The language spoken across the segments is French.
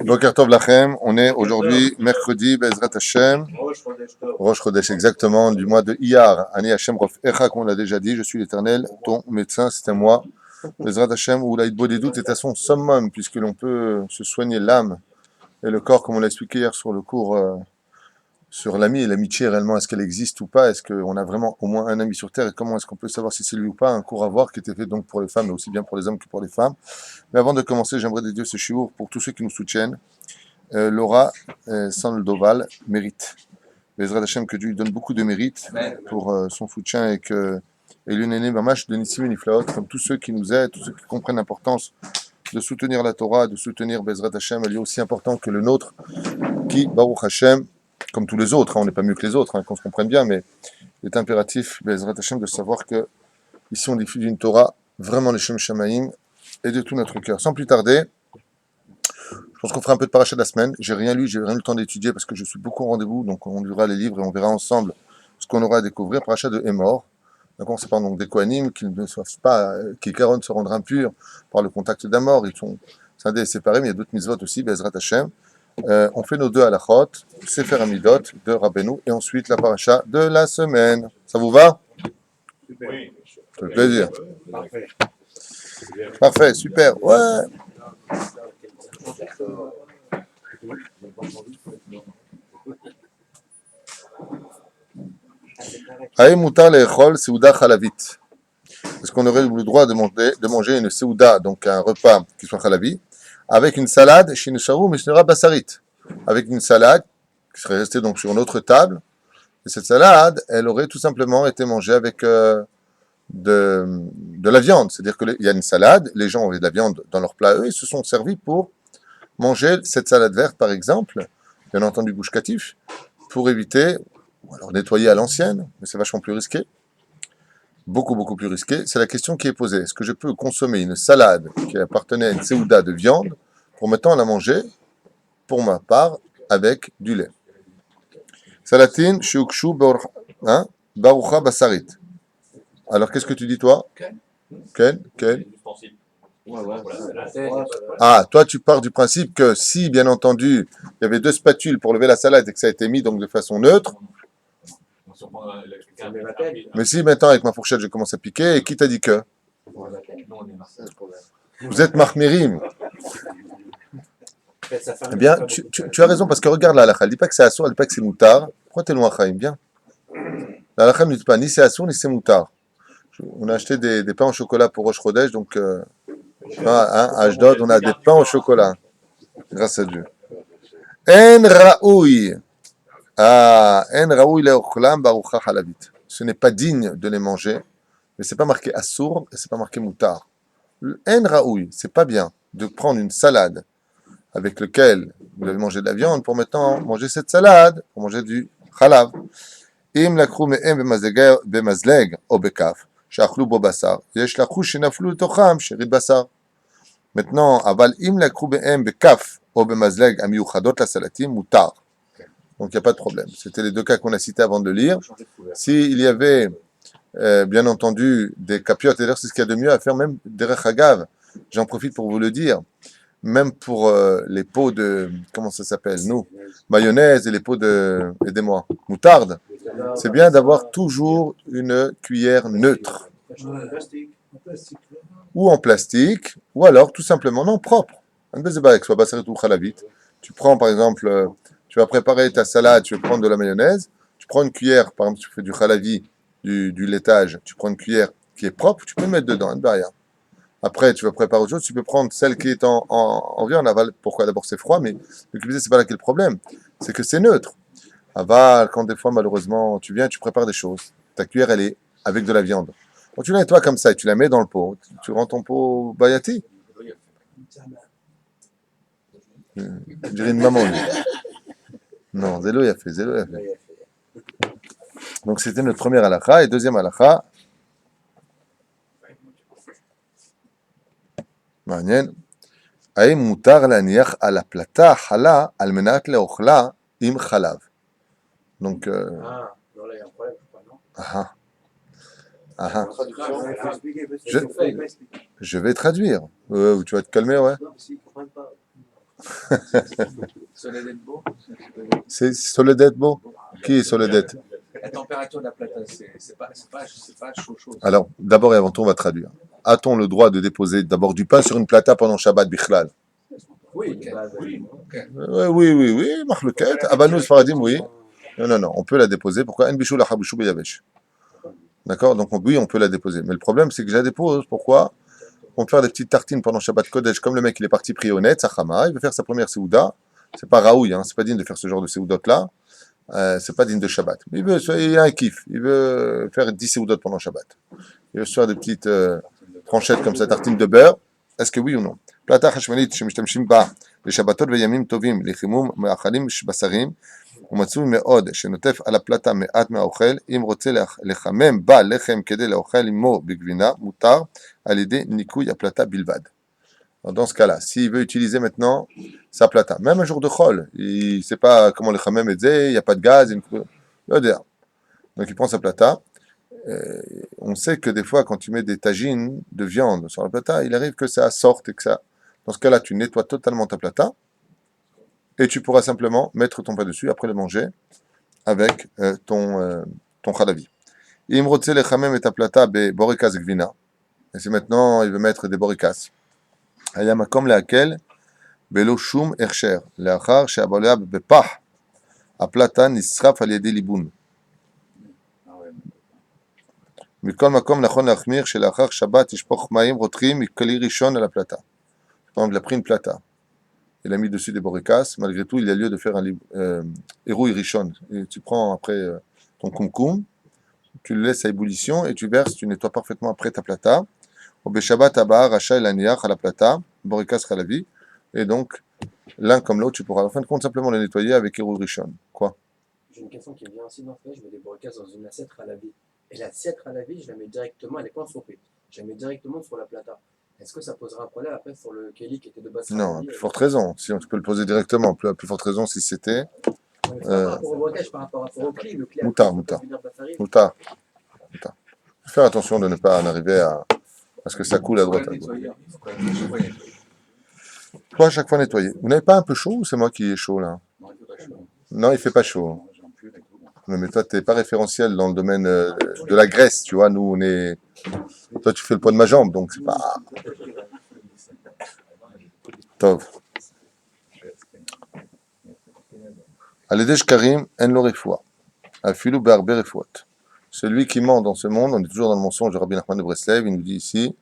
Boker Tov Lachem, on est aujourd'hui mercredi, Bezrat Hashem, Rosh Chodesh exactement, du mois de Iyar, Ani Hashem Rof Echa, comme on l'a déjà dit, je suis l'Éternel, ton médecin, c'est un mois, Bezrat Hashem, où l'Aïd Bodedut est à son summum, puisque l'on peut se soigner l'âme et le corps, comme on l'a expliqué hier sur le cours sur l'ami et l'amitié réellement, est-ce qu'elle existe ou pas, est-ce qu'on a vraiment au moins un ami sur Terre, et comment est-ce qu'on peut savoir si c'est lui ou pas, un cours à voir qui était fait donc pour les femmes, mais aussi bien pour les hommes que pour les femmes. Mais avant de commencer, j'aimerais dédier ce shiur pour tous ceux qui nous soutiennent. Laura Sandoval mérite. Bezrat Hashem, que Dieu lui donne beaucoup de mérite pour son soutien et l'une mamash de Nissim et Niflaot, comme tous ceux qui nous aident, tous ceux qui comprennent l'importance de soutenir la Torah, de soutenir Bezrat Hashem, elle est aussi important que le nôtre, qui, Baruch Hashem, comme tous les autres, on n'est pas mieux que les autres, qu'on se comprenne bien, mais il est impératif, Bezrat Hashem, de savoir que ici on diffuse une Torah, vraiment les Shem Shamaïm, et de tout notre cœur. Sans plus tarder, je pense qu'on fera un peu de paracha de la semaine. J'ai rien lu, j'ai rien eu le temps d'étudier parce que je suis beaucoup en rendez-vous, donc on lira les livres et on verra ensemble ce qu'on aura à découvrir. Paracha de Hémor. D'accord, c'est pas donc des Kohanim qui ne soient pas, qui Caron se rendre impurs par le contact d'un mort. Ils sont scindés et séparés, mais il y a d'autres mitzvot aussi, Bezrat Hashem. On fait nos deux halachot, Sefer Amidot de Rabbeinu, et ensuite la paracha de la semaine. Ça vous va? Oui. Ça fait plaisir. Parfait. Parfait, super. Ouais. Aïe moutar le'echol seuda chalavit. Est-ce qu'on aurait le droit de manger une seuda, donc un repas qui soit chalavi, avec une salade chez Nesharu Mishnera Bassarit, avec une salade qui serait restée donc sur notre table, et cette salade, elle aurait tout simplement été mangée avec de la viande. C'est-à-dire qu'il y a une salade, les gens avaient de la viande dans leur plat, eux, ils se sont servis pour manger cette salade verte, par exemple, bien entendu gouche-catif, pour éviter, ou alors nettoyer à l'ancienne, mais c'est vachement plus risqué, beaucoup plus risqué. C'est la question qui est posée. Est-ce que je peux consommer une salade qui appartenait à une séouda de viande pour maintenant la manger, pour ma part, avec du lait? Salatin, shiukshu, barucha basarit. Alors, qu'est-ce que tu dis, toi? Ken? Ah, toi, tu pars du principe que si, bien entendu, il y avait deux spatules pour lever la salade et que ça a été mis donc de façon neutre. Mais si maintenant, avec ma fourchette, je commence à piquer, et qui t'a dit que? Vous êtes mahmirim. Eh bien, tu as raison, parce que regarde la halakha, elle ne dit pas que c'est assour, elle ne dit pas que c'est moutard. Pourquoi t'es loin, Chaim? Bien. La halakha ne dit pas ni c'est assour, ni c'est moutard. On a acheté des pains au chocolat pour Rosh Chodesh, donc à Ashdod, on a des pains au chocolat. Grâce à Dieu. En raoui. Ah, en raoui leochlam barucha halavit. Ce n'est pas digne de les manger, mais c'est pas marqué assour et c'est pas marqué moutard. En raoui, c'est pas bien de prendre une salade avec laquelle vous avez mangé de la viande pour maintenant manger cette salade, pour manger du halav. Im lakru me'em bemazleg ou bekaf. Maintenant, aval im lakru be'em bekaf ou bemazleg amiyuchadot la salatim mutar. Donc il n'y a pas de problème. C'était les deux cas qu'on a cités avant de le lire. S'il y avait, bien entendu, des capiotes, et d'ailleurs c'est ce qu'il y a de mieux à faire, même des rechagav, j'en profite pour vous le dire, même pour les pots de, comment ça s'appelle, nous, mayonnaise et les pots de, aidez-moi, moutarde, c'est bien d'avoir toujours une cuillère neutre. Ou en plastique, ou alors tout simplement non propre. Tu prends par exemple, tu vas préparer ta salade, tu veux prendre de la mayonnaise, tu prends une cuillère, par exemple tu fais du halavi, du laitage, tu prends une cuillère qui est propre, tu peux le mettre dedans, une barrière. Après, tu vas préparer autre chose, tu peux prendre celle qui est en viande, aval. Pourquoi? D'abord, c'est froid, mais c'est pas là qu'est le problème. C'est que c'est neutre. Aval, quand des fois, malheureusement, tu viens, tu prépares des choses. Ta cuillère, elle est avec de la viande. Quand tu la nettoies comme ça et tu la mets dans le pot, tu rends ton pot bayati. Je dirais une maman, lui. Non, Zélo, il a fait. Donc, c'était notre première halakha. Et deuxième halakha, מעניין. האם מותר להניח על הפלטה חלה על מנת לאוכלה עם חלב? Donc, je vais traduire. Tu vas te calmer, ouais. Soledad Beau. C'est Soledad Beau. Qui est Soledad? La température de la plata, c'est pas chaud. Alors, d'abord et avant tout, on va traduire. A-t-on le droit de déposer d'abord du pain sur une plata pendant Shabbat Bichlal? Oui, Oui, Mahlouket. Abanou Sfaradim, oui. Non, on peut la déposer. Pourquoi? En bishou la habishou beyavesh. D'accord? Donc, oui, on peut la déposer. Mais le problème, c'est que je la dépose. Pourquoi? On peut faire des petites tartines pendant Shabbat Kodesh. Comme le mec, il est parti prier au net, Sachama, il veut faire sa première Seouda. C'est pas Raoui, hein, c'est pas digne de faire ce genre de Seoudot-là. C'est pas digne de Shabbat. Il a un kiff. Il veut faire 10 Seoudot pendant Shabbat. Il veut se faire des petites tranchettes comme ça, tartines de beurre. Est-ce que oui ou non? Plata חשמלית שמשתמשים בה לשבתות וימים טובים לחימום מאכלים בשרים ומצוי מאוד שנוטף על הפלטה מעט מהאוכל אם רוצה לחמם בה לחם כדי לאוכל עמו בגבינה מותר על ידי ניקוי הפלטה בלבד. Dans ce cas-là, s'il veut utiliser maintenant sa plata, même un jour de chol, il ne sait pas comment le khamem est, il n'y a pas de gaz, donc il prend sa plata. On sait que des fois, quand tu mets des tagines de viande sur la plata, il arrive que ça sorte et que ça. Dans ce cas-là, tu nettoies totalement ta plata et tu pourras simplement mettre ton pain dessus après le manger avec ton khalavi. Imrotse le khamem et ta plata be borikas gvina. Et c'est maintenant, il veut mettre des borikas. היה מקום להקל בלא שום הכשר, לאחר שהבעליה בפח, הפלטה נשרף על ידי ליבון. מכל מקום נכון להחמיר שלאחר שבת ישפוך מים רותחים מכלי ראשון על הפלטה. Donc il a pris une plata, il a mis dessus des borikas, malgré tout il y a lieu de faire un hérouille rishon. Et tu prends après ton kumkum, tu le laisses à ébullition et tu verses, tu nettoies parfaitement après ta plata. Au Beshabbat Abba, Racha el Aniach à la plata, Borikas Khalavi, et donc l'un comme l'autre, tu pourras en fin de compte simplement le nettoyer avec Héroul Rishon. Quoi? J'ai une question qui vient aussi dans ce cas, je mets des borikas dans une assiette Khalavi. Et l'assiette Khalavi, je la mets directement, elle n'est pas enfoncée. Je la mets directement sur la plata. Est-ce que ça posera un problème après sur le Kelly qui était de base Non, à plus forte raison. Si on peut le poser directement, à plus forte raison si c'était. Par rapport au brocage, par rapport au cli, le cli. Moutar. Faire attention de ne pas en arriver à ce que ça coule à droite. Toi, à chaque fois nettoyer. Vous n'avez pas un peu chaud ou c'est moi qui ai chaud là? Non, il fait pas chaud. Non, mais toi, tu n'es pas référentiel dans le domaine de la graisse, tu vois. Nous, on est. Toi, tu fais le poids de ma jambe, donc c'est pas. Tov. Aledej Karim, en lo refoua. Afilu be'arbe refouat. Celui qui ment dans ce monde, on est toujours dans le mensonge de Rabbi Nachman de Breslev, il nous dit ici,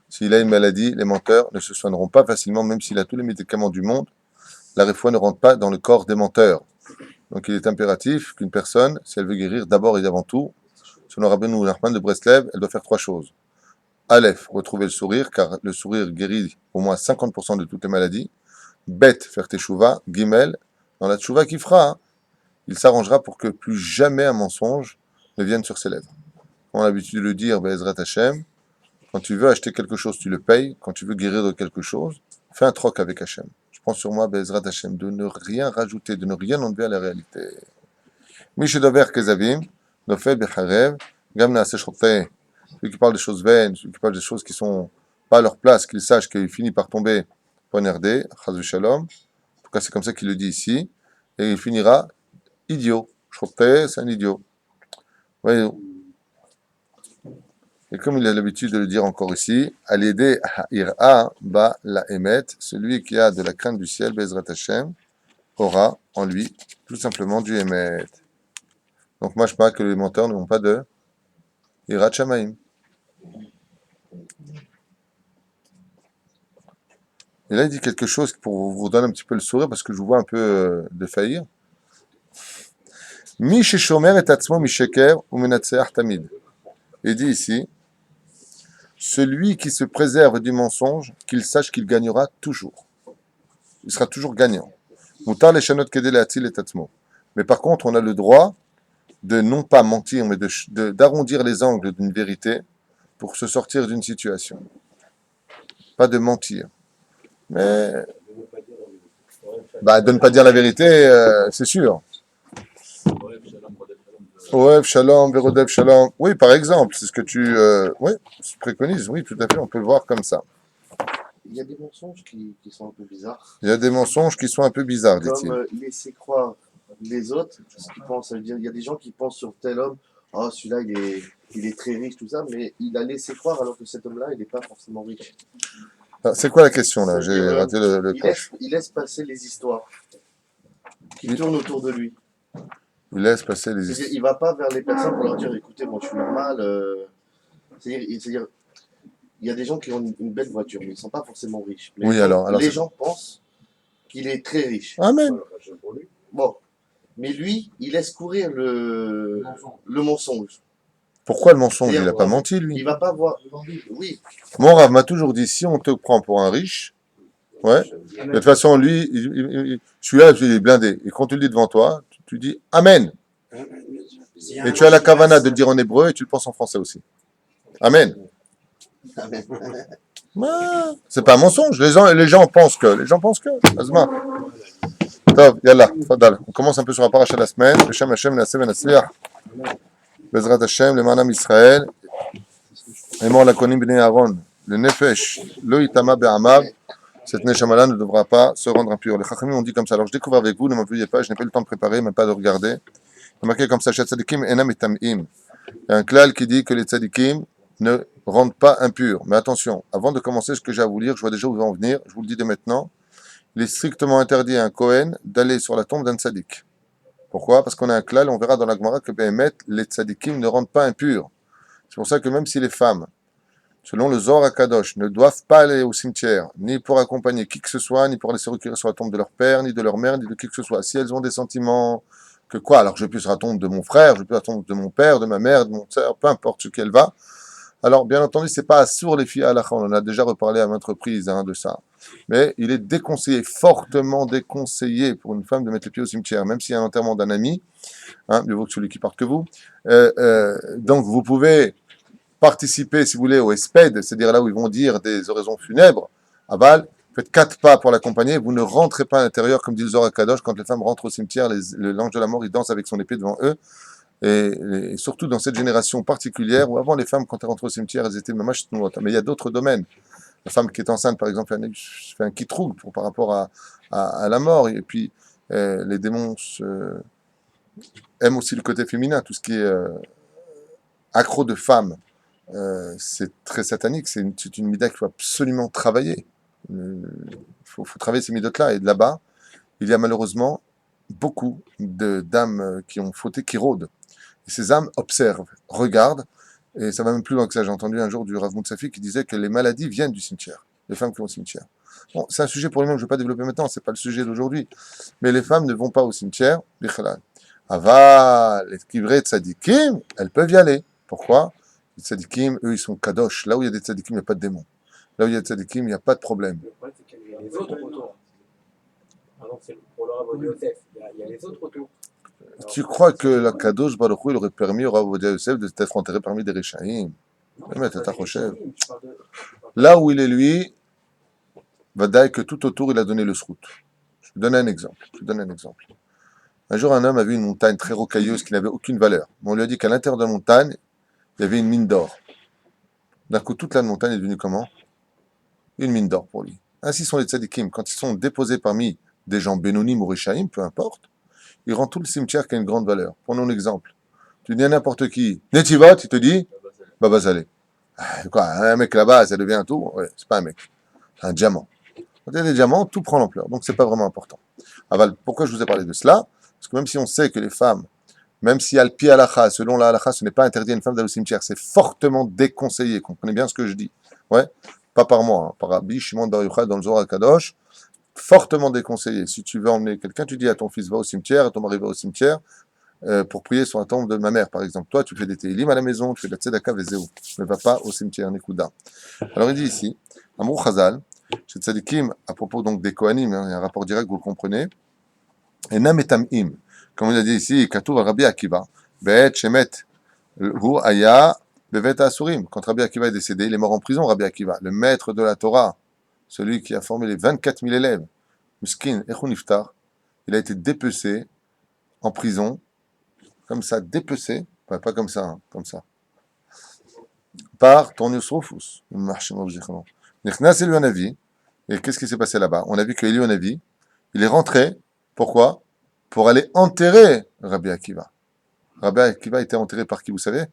s'il a une maladie, les menteurs ne se soigneront pas facilement, même s'il a tous les médicaments du monde, la refoua ne rentre pas dans le corps des menteurs. Donc il est impératif qu'une personne, si elle veut guérir d'abord et avant tout, selon Rabbi Nachman de Breslev, elle doit faire 3 choses. Aleph, retrouver le sourire, car le sourire guérit au moins 50% de toutes les maladies. Bet, faire teshuva. Gimel, dans la teshuva qu'il fera, il s'arrangera pour que plus jamais un mensonge ne vienne sur ses lèvres. On a l'habitude de le dire, Be'ezrat Hashem, quand tu veux acheter quelque chose, tu le payes. Quand tu veux guérir de quelque chose, fais un troc avec Hashem. Je prends sur moi, Be'ezrat Hashem, de ne rien rajouter, de ne rien enlever à la réalité. Mishedover Kezavim, Nofel Becharev, Gamna Seshrote, celui qui parle des choses vaines, celui qui parle des choses qui sont pas à leur place, qu'il sache qu'il finit par tomber poignardé, Chazou Shalom. En tout cas, c'est comme ça qu'il le dit ici. Et il finira idiot. Shrote, c'est un idiot. Voyez. Et comme il a l'habitude de le dire encore ici, Al-Yedeh Ha'ira Ba La Emet, celui qui a de la crainte du ciel, Bezrat Hashem, aura en lui tout simplement du Emet. Donc, moi, je pense que les menteurs n'ont pas de Hirat Shamaim. Et là, il dit quelque chose pour vous donner un petit peu le sourire, parce que je vous vois un peu défaillir. Mi Sheshomer et Atzmo Misheker ou Menatseach Tamid. Il dit ici, celui qui se préserve du mensonge, qu'il sache qu'il gagnera toujours. Il sera toujours gagnant. Mutar leshanot kedel atzil et atzmo. Mais par contre, on a le droit de non pas mentir, mais d'arrondir les angles d'une vérité pour se sortir d'une situation. Pas de mentir. Mais de ne pas dire la vérité, c'est sûr. Oev Shalom, Verodev Shalom. Oui, par exemple, c'est ce que tu préconises. Oui, tout à fait, on peut le voir comme ça. il y a des mensonges qui sont un peu bizarres. Il y a des mensonges qui sont un peu bizarres, Comme dit-il. laisser croire les autres ce qu'ils pensent. Ça veut dire, il y a des gens qui pensent sur tel homme, oh celui-là il est très riche, tout ça, mais il a laissé croire alors que cet homme-là, il n'est pas forcément riche. Ah, c'est quoi la question là? J'ai C'est-à-dire, raté le coche. il laisse passer les histoires qui Il- tournent autour de lui. Il laisse passer les C'est-à-dire, histoires. il va pas vers les personnes pour leur dire, écoutez, moi je suis normal. C'est-à-dire, il y a des gens qui ont une belle voiture, mais ils ne sont pas forcément riches. Mais Oui, alors les c'est- gens pensent qu'il est très riche. Amen. Bon, mais lui, il laisse courir le mensonge. Pourquoi le mensonge? Il C'est-à-dire, n'a pas menti, il lui. va pas voir. Oui, Mon Rav m'a toujours dit, si on te prend pour un riche, ouais, de toute façon, lui, celui-là, il est blindé. Et quand tu le dis devant toi, tu dis Amen. Et tu as la kavana de le dire en hébreu et tu le penses en français aussi. Amen. Ah, c'est pas un mensonge. Les gens pensent que. Azma. Tov, yallah, fadal. On commence un peu sur la paracha de la semaine. Beshem Hashem, Naaseh Venatzliach. Bezrat Hashem, le Manam Israël. Aimant la konim bnei Aaron. Le nefesh, lo itama be'amav. Cette neshama-là ne devra pas se rendre impure. Les chachamim ont dit comme ça. Alors je découvre avec vous, ne m'en veuillez pas, je n'ai pas eu le temps de préparer, même pas de regarder. Il marqué comme ça, tzadikim enam etamim. Il y a un klal qui dit que les tzadikim ne rendent pas impurs. Mais attention, avant de commencer ce que j'ai à vous lire, je vois déjà où ils vont en venir, je vous le dis dès maintenant, il est strictement interdit à un Kohen d'aller sur la tombe d'un tzadik. Pourquoi? Parce qu'on a un klal, on verra dans la Gemara que Behemet, les tzadikim ne rendent pas impurs. C'est pour ça que même si les femmes, selon le Zohar HaKadosh, ne doivent pas aller au cimetière, ni pour accompagner qui que ce soit, ni pour aller se recueillir sur la tombe de leur père, ni de leur mère, ni de qui que ce soit. Si elles ont des sentiments que quoi, alors je vais plus sur la tombe de mon frère, je vais plus sur la tombe de mon père, de ma mère, de mon sœur, peu importe ce qu'elle va. Alors, bien entendu, c'est pas assour les filles à la on en a déjà reparlé à maintes reprises de ça. Mais il est déconseillé, fortement déconseillé pour une femme de mettre les pieds au cimetière, même s'il y a un enterrement d'un ami, mieux vaut que celui qui parte que vous. Donc, vous pouvez participer, si vous voulez, au ESPED, c'est-à-dire là où ils vont dire des oraisons funèbres, à Bâle, faites 4 pas pour l'accompagner, vous ne rentrez pas à l'intérieur, comme dit le Zohar Kadosh, quand les femmes rentrent au cimetière, l'ange de la mort, il danse avec son épée devant eux, et surtout dans cette génération particulière, où avant les femmes, quand elles rentraient au cimetière, elles étaient mamash tnuot. Mais il y a d'autres domaines. La femme qui est enceinte, par exemple, fait un kitroug par rapport à la mort, et puis les démons aiment aussi le côté féminin, tout ce qui est accro de femmes. C'est très satanique, c'est une mida qu'il faut absolument travailler. Il faut travailler ces midotes-là. Et de là-bas, il y a malheureusement beaucoup d'âmes qui ont fauté, qui rôdent. Et ces âmes observent, regardent, et ça va même plus loin que ça. J'ai entendu un jour du Rav Moutsafi qui disait que les maladies viennent du cimetière, les femmes qui vont au cimetière. Bon, c'est un sujet pour lui-même, je ne vais pas développer maintenant, c'est pas le sujet d'aujourd'hui. Mais les femmes ne vont pas au cimetière, Ava, les kivrei tzadikim, elles peuvent y aller. Pourquoi? Les tzadikim, eux, ils sont kadosh. Là où il y a des tzadikim, il n'y a pas de démons. Là où il y a des tzadikim, il n'y a pas de problème. Le problème, c'est qu'il y a les autres autour. Par exemple, c'est pour le Rav Yosef, il y a les autres autour. Alors, Tu crois que la kadosh Baruch Hu, il aurait permis au Rav Ovadia Yosef d'être enterré parmi des Réchaïm? non, Mais je t'as parle Rochev. je parle de- Là où il est lui, Vadaï que tout autour, il a donné le srout. Je vous donne un exemple. Un jour, un homme a vu une montagne très rocailleuse qui n'avait aucune valeur. On lui a dit qu'à l'intérieur de la montagne, il y avait une mine d'or. D'un coup, toute la montagne est devenue comment? Une mine d'or pour lui. Ainsi sont les tzadikim. Quand ils sont déposés parmi des gens bénonymes ou réchaïm, peu importe, ils rendent tout le cimetière qui a une grande valeur. Prenons l'exemple. Tu dis à n'importe qui, Netivot, il te dit, Baba Zalé. Quoi, un mec là-bas, ça devient un tout? Ouais, c'est pas un mec. C'est un diamant. Quand il y a des diamants, tout prend l'ampleur. Donc, c'est pas vraiment important. Aval, pourquoi je vous ai parlé de cela? Parce que même si on sait que les femmes, même si al pi halacha, selon la halacha, ce n'est pas interdit à une femme d'aller au cimetière, c'est fortement déconseillé. Comprenez bien ce que je dis. Ouais, pas par moi, par Rabbi Shimon Bar Yochai dans le Zohar Kadosh, fortement déconseillé. Si tu veux emmener quelqu'un, tu dis à ton fils va au cimetière, à ton mari va au cimetière, pour prier sur la tombe de ma mère, par exemple. Toi, tu fais des télim à la maison, tu fais de la tzedaka vezéou. Ne va pas au cimetière, Nekuda. Alors il dit ici, Amour Chazal, chez Tzadikim, à propos donc des Kohanim, il y a un rapport direct, vous le comprenez, et Nam etamim, comme il a dit ici, Katuv Rabbi Akiva, Be'et Shemet, Hu Aya, Bevet Asurim. Quand Rabbi Akiva est décédé, il est mort en prison, Rabbi Akiva, le maître de la Torah, celui qui a formé les 24 000 élèves. Muskin, Echou Niftar, il a été dépecé en prison, comme ça, dépecé, pas comme ça, comme ça, par Tonius Rufus, Nichnas Elui Hanavi, Et qu'est-ce qui s'est passé là-bas? On a vu que Elionavi, il est rentré. Pourquoi? Pour aller enterrer Rabbi Akiva. Rabbi Akiva était enterré par qui, vous savez?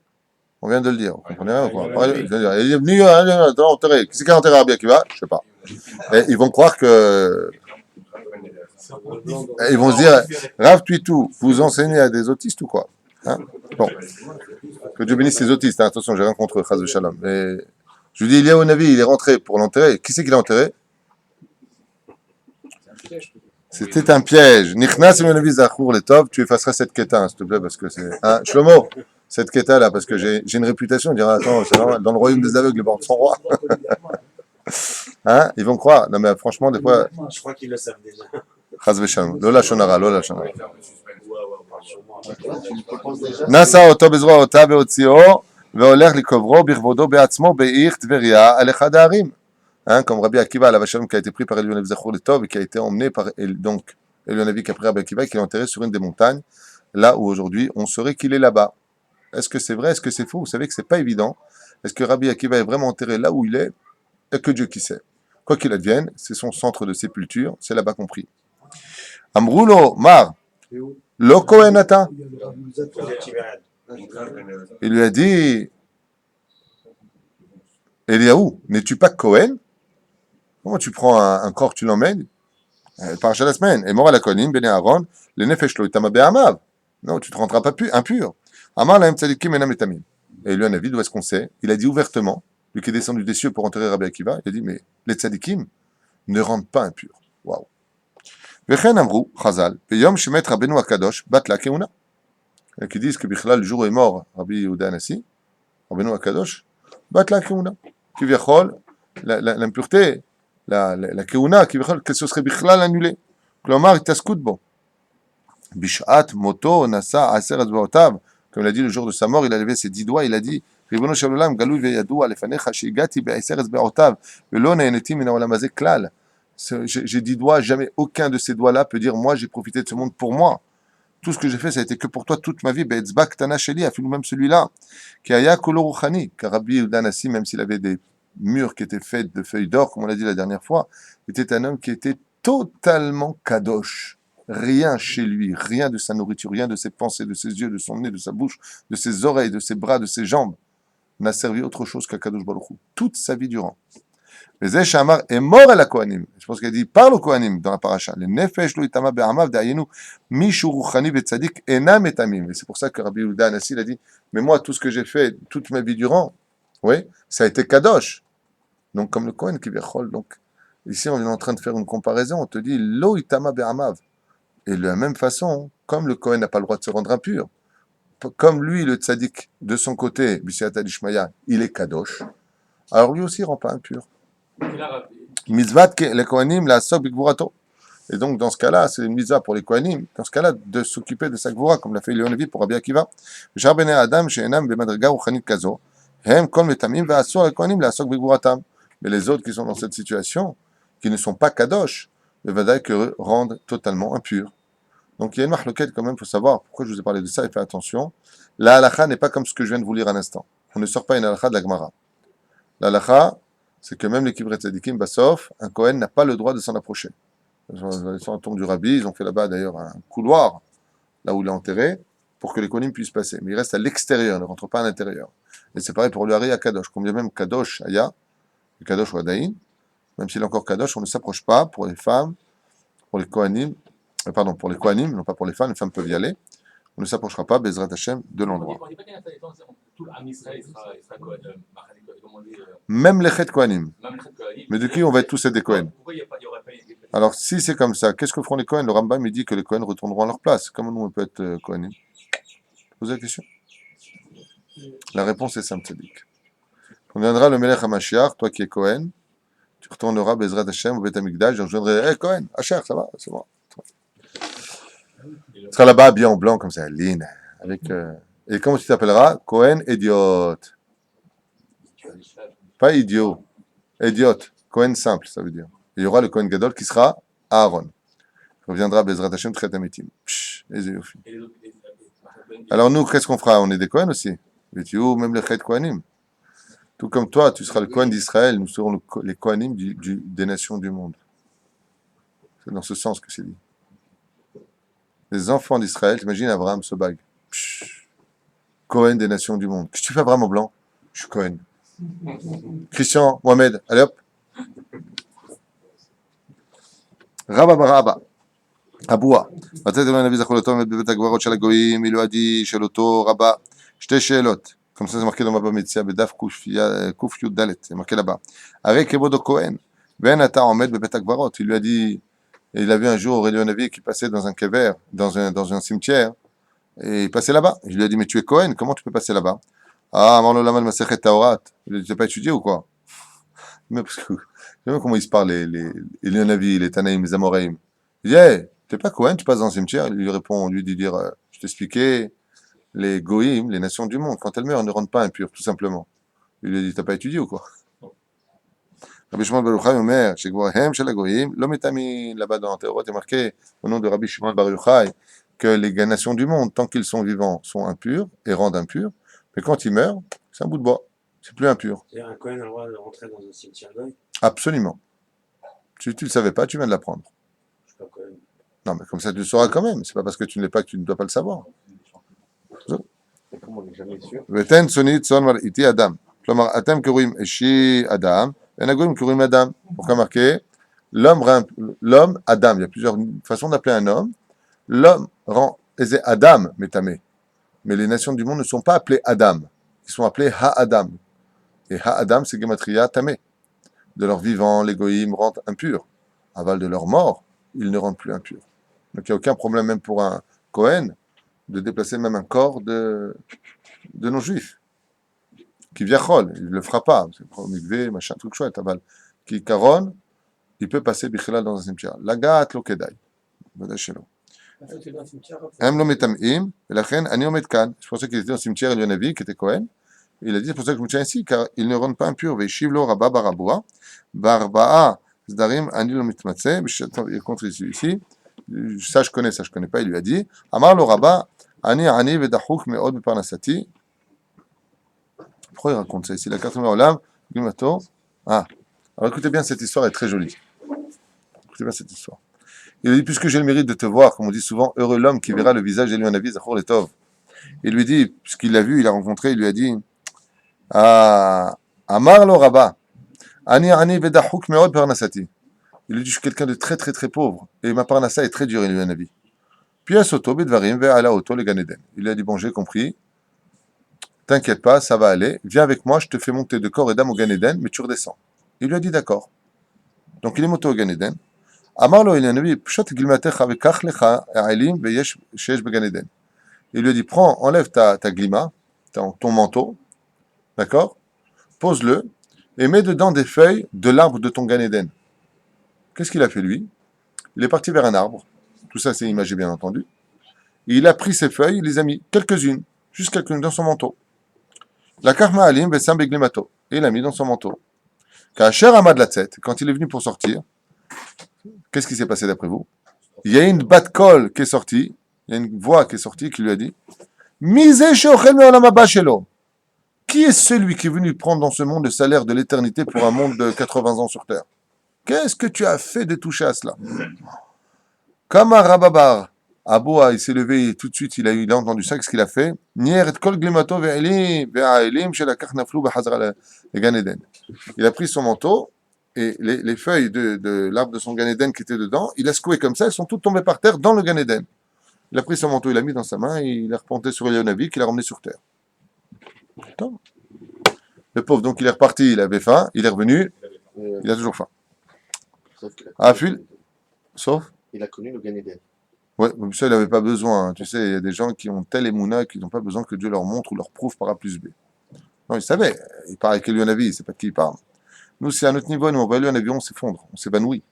On vient de le dire. Vous comprenez rien ou quoi? Il est venu enterrer. Qui c'est qui a enterré Rabbi Akiva? Je sais pas. Et ils vont croire que. Et ils vont se dire, Rav Tuitou, vous enseignez à des autistes ou quoi? Hein? Bon. Que Dieu bénisse les autistes. Hein. Attention, j'ai rien contre Chaz Shalom. Mais je vous dis, Eliyahu Navi, il est rentré pour l'enterrer. Qui c'est qui l'a enterré? C'était un piège. Nichnas Eliyahu Zachour les Tov, tu effaceras cette quêta, hein, s'il te plaît, parce que c'est. Hein, Shlomo, cette quêta là, parce que j'ai une réputation, on dirait, attends, c'est normal, dans le royaume des aveugles, les bords sont rois. Hein? Ils vont croire. Non, mais franchement, des fois. Je crois qu'ils le savent déjà. Chaz Shalom. Lola Shonara, Lola Shonara. Tu proposes déjà. נשא אותו בזרועותיו והוציאו, והולך לקוברו בכבודו בעצמו בעיר טבריה על אחד הערים. Hein, comme Rabbi Akiva, la Vachalom, qui a été pris par Elionavi Zachour le Tov et qui a été emmené par donc Elionavi qui a pris Rabbi Akiva et qui est enterré sur une des montagnes, là où aujourd'hui on saurait qu'il est là-bas. Est-ce que c'est vrai? Est-ce que c'est faux? Vous savez que c'est pas évident. Est-ce que Rabbi Akiva est vraiment enterré là où il est? Et que Dieu qui sait. Quoi qu'il advienne, c'est son centre de sépulture, c'est là-bas compris. Amroulo, Mar, Lo Kohen ata. Il lui a dit, Eliaou, n'es-tu pas Cohen? Comment tu prends un corps, tu l'emmènes? Parachat la semaine. Et mort à la Kohanim, Bene Aaron, le nefesh lo itama be'amav. Non, tu ne te rendras pas impur. Amar lahem tzadikim enam etamim. Et lui, un avis, d'où est-ce qu'on sait? Il a dit ouvertement, lui qui est descendu des cieux pour enterrer Rabbi Akiva, il a dit, mais les tzadikim ne rendent pas impurs. Waouh. Vechen amrou, chazal, beyom shemet Rabbeinu Akadosh, bat la keuna. Et qui disent que Bichlal, le jour où est mort Rabbi Yehuda Anassi, Rabbeinu Akadosh, bat la keuna. Qui viachol, l'impureté, la keuna, qui viachol, que ce serait Bichlal annulé. Klomar, itaskout bo. Bishat, moto, nasa, aser azbaotav. Comme il a dit le jour de sa mort, il a levé ses 10 doigts, il a dit, Ribono shel olam, galui veyadou, alefanecha, shigati, be'aser azbaotav, velo ne'eneti min haolam hazeh klal. J'ai 10 doigts, jamais aucun de ces doigts-là peut dire, moi, j'ai profité de ce monde pour moi. Tout ce que j'ai fait, ça a été que pour toi toute ma vie. Be'etzbak tana sheli, afilou même celui-là. Ki haya kolo ruchani. Car Rabbi Yehuda Anassi, même s'il avait des murs qui étaient faits de feuilles d'or, comme on l'a dit la dernière fois, était un homme qui était totalement kadosh. Rien chez lui, rien de sa nourriture, rien de ses pensées, de ses yeux, de son nez, de sa bouche, de ses oreilles, de ses bras, de ses jambes, n'a servi autre chose qu'à Kadosh Baruch Hu, toute sa vie durant. Les Eshamar est mort à la Kohanim. Je pense qu'il dit parle aux Kohanim dans la paracha. Les Nefesh lo itama be'amav da'ayenu mishu ruchani be'tzadik enam etamim. Et c'est pour ça que Rabbi Yehuda Anassi il a dit, mais moi tout ce que j'ai fait toute ma vie durant, oui, ça a été kadosh. Donc comme le Kohen qui viachol. Donc ici on est en train de faire une comparaison. On te dit lo itama be'amav. Et de la même façon, comme le Kohen n'a pas le droit de se rendre impur, comme lui le tzadik de son côté, B'siyata d'Ishmaya, il est kadosh. Alors lui aussi ne rend pas impur. Mitzvat les Kohanim la sok b'gvurato. Et donc dans ce cas-là, c'est une mitzvah pour les Kohanim, dans ce cas-là, de s'occuper de sa gvura, comme l'a fait Elionavi pour Rabbi Akiva. V'shar bnei Adam she'enam b'madriga ruchanit kazo, hem kol metamim ve'asur les Kohanim la sok b'gvuratam. Mais les autres qui sont dans cette situation, qui ne sont pas kadosh, le vadaï que rendent totalement impurs. Donc il y a une marloquette quand même, il faut savoir pourquoi je vous ai parlé de ça et faites attention. La halakha n'est pas comme ce que je viens de vous lire à l'instant. On ne sort pas une halakha de la Gemara. La halakha, c'est que même les Kibret Tzadikim, Bassof, un Kohen n'a pas le droit de s'en approcher. Ils sont autour du Rabbi, ils ont fait là-bas d'ailleurs un couloir, là où il est enterré, pour que les Kohanim puissent passer. Mais il reste à l'extérieur, ne rentre pas à l'intérieur. Et c'est pareil pour le Hari à Kadosh. Combien même Kadosh Aya, Kadosh ou Adaïn, même s'il est encore Kadosh, on ne s'approche pas pour les femmes, pour les Kohanim, pour les Kohanim, non pas pour les femmes peuvent y aller. On ne s'approchera pas, Bezrat Hashem, de l'endroit. Même les Chet Kohanim. Mais de qui on va être tous des Kohen? Alors, si c'est comme ça, qu'est-ce que feront les Kohen? Le Rambam il dit que les Kohen retourneront à leur place. Comment nous on peut être Kohanim? Posez la question. La réponse est simple, Tzadik. Quand viendra le Melech HaMashiach, toi qui es Kohen, tu retourneras Bezrat Hashem au Beth Amikdash, je rejoindrai, hey Kohen, Asher, ça va, c'est bon. Tu seras là-bas, bien en blanc, comme ça, ligne, avec... Et comment tu t'appelleras? Kohen idiot. Pas idiot. Idiot. Kohen simple, ça veut dire. Il y aura le Kohen Gadol qui sera Aaron. Il reviendra Bezrat Hashem Tchet Amitim. Alors nous, qu'est-ce qu'on fera? On est des Kohen aussi. Même les Chet Kohanim. Tout comme toi, tu seras le Kohen d'Israël, nous serons les Kohanim des nations du monde. C'est dans ce sens que c'est dit. Les enfants d'Israël, t'imagines Abraham se bague. Cohen des nations du monde. Qu'est-ce que tu fais Abraham au blanc? Je suis Cohen. Christian, Mohamed, allez hop. Rabba Baraba. Aboua. לתת אלוהים הנביא זכור עומד בבית הגברות של הגויים, מילואדי של אותו רבה. שתי שאלות. comme ça c'est marqué dans ma במציאה, בדף קי"ד, c'est marqué là-bas. הרי כבודו כהן, ואין אתה עומד בבית הגברות. Il lui a dit, il a vu un jour Aurélien Navi qui passait dans un kever, dans un cimetière, et il passait là-bas. Je lui ai dit, mais tu es Cohen, comment tu peux passer là-bas? Ah, Marlo Lamal Masechet Taorat. Je lui ai dit, tu n'as pas étudié ou quoi? Mais parce que, je sais même comment ils se parlent, les Navi, les Tanaïm, les Amoraïm. Il dit, hey, tu n'es pas Cohen, tu passes dans un cimetière? Il lui répond, lui dit dire, je t'expliquais, les Goïm, les nations du monde, quand elles meurent, elles ne rendent pas impures, tout simplement. Il lui a dit, tu n'as pas étudié ou quoi? Rabbi Shimon Bar Yochai Omer, Shegvohem Shel HaGoyim, Lo Metamin, là-bas dans Théorot, il est marqué au nom de Rabbi Shimon Bar Yochai que les nations du monde, tant qu'ils sont vivants, sont impurs et rendent impurs, mais quand ils meurent, c'est un bout de bois, c'est plus impur. C'est-à-dire un Cohen a le droit de rentrer dans un cimetière goy? Absolument. Si tu ne le savais pas, tu viens de l'apprendre. Je suis pas Cohen. Non, mais comme ça, tu le sauras quand même. C'est pas parce que tu ne l'es pas que tu ne dois pas le savoir. Et comme on n'est jamais sûr. ותן צונית צאן מרעיתי אדם. כלומר, אתם קוראים אישי אדם, ואין הגויים קוראים אדם. Pourquoi marqué l'homme, Adam. Il y a plusieurs façons d'appeler un homme. L'homme rend Adam, métamé. Mais les nations du monde ne sont pas appelées Adam. Ils sont appelés Ha-Adam. Et Ha-Adam, c'est Gematria Tamé. De leur vivant, les goïms rendent impurs. Aval de leur mort, ils ne rendent plus impurs. Donc il n'y a aucun problème, même pour un Kohen, de déplacer même un corps de non-juifs. Qui viachol, il ne le fera pas. C'est pour mikvé, machin, truc chouette. Aval. Qui caronne, il peut passer bichelal dans un cimetière. Lagat lo kedai. Vada shelo. Hem lo metamim, ולכן אני עומד כאן. C'est pour ça qu'il était dans le cimetière, il y a un Navi qui était Cohen. Il a dit, c'est pour ça que je me tiens ici, car ils ne rendent pas impurs. וישיב לו רבה ברבוע, בארבעה סדרים אני לא מתמצא, il contre ici, ça je connais pas, il lui a dit, אמר לו רבה, אני עני ודחוק מאוד בפרנסתי. Pourquoi il raconte ça ici? La quatrième olam, Gumato. Ah, alors écoutez bien, cette histoire est très jolie. Écoutez bien cette histoire. Il lui dit, puisque j'ai le mérite de te voir, comme on dit souvent, heureux l'homme qui verra le visage d'Elion Navi, Zachor Letov. Il lui dit, puisqu'il l'a vu, il l'a rencontré, il lui a dit, Amar lo Rabba, ani vedachouk meod parnasati. Il lui dit, je suis quelqu'un de très très très pauvre, et ma parnassa est très dure, Elion Navi. Puis à Soto, Bedvarim, ve'ala auto le Gan Eden. Il lui a dit, bon, j'ai compris, t'inquiète pas, ça va aller, viens avec moi, je te fais monter de corps et d'âme au Gan Eden, mais tu redescends. Il lui a dit, d'accord. Donc il est monté au Gan Eden. אמר לו אליהו הנביא, פשוט גלימתך וקח לך העלים שיש בגן עדן. Il lui a dit, prends, enlève ta glima, ton manteau, d'accord, pose-le, et mets dedans des feuilles de l'arbre de ton Gan Eden. Qu'est-ce qu'il a fait lui? Il est parti vers un arbre, tout ça c'est imagé bien entendu, et il a pris ces feuilles, il les a mis quelques-unes, juste quelques-unes dans son manteau. La karma alim vesam beglimato, et il l'a mis dans son manteau. Kacher amad latzet, quand il est venu pour sortir, qu'est-ce qui s'est passé d'après vous? Il y a une bat kol qui est sortie, il y a une voix qui est sortie qui lui a dit, Misé sheochel me'olam haba shelo. Qui est celui qui est venu prendre dans ce monde le salaire de l'éternité pour un monde de 80 ans sur terre? Qu'est-ce que tu as fait de toucher à cela? Comme un rababar, Aboua, il s'est levé et tout de suite il a entendu ça, qu'est-ce qu'il a fait? Nier et kol glimato ve'aelim shelakach naflu b'chazra legan Eden. Il a pris son manteau et les feuilles de l'arbre de son Gan Eden qui étaient dedans, il a secoué comme ça, elles sont toutes tombées par terre dans le Gan Eden. Il a pris son manteau, il l'a mis dans sa main, et il a remonté sur Eliyahu Navi, qu'il a ramené sur terre. Attends. Le pauvre, donc il est reparti, il avait faim, il est revenu, il a toujours faim. Sauf qu'il a Ah, connu, Phil? Sauf? il a connu le Gan Eden. Ouais, mais ça il n'avait pas besoin. Hein. Tu sais, il y a des gens qui ont tel émouna qu'ils n'ont pas besoin que Dieu leur montre ou leur prouve par A plus B. Non, il savait, il parle avec Eliyahu Navi, il ne sait pas de qui il parle. Nous, c'est à notre niveau, nous, on va aller en avion, on s'effondre, on s'évanouit.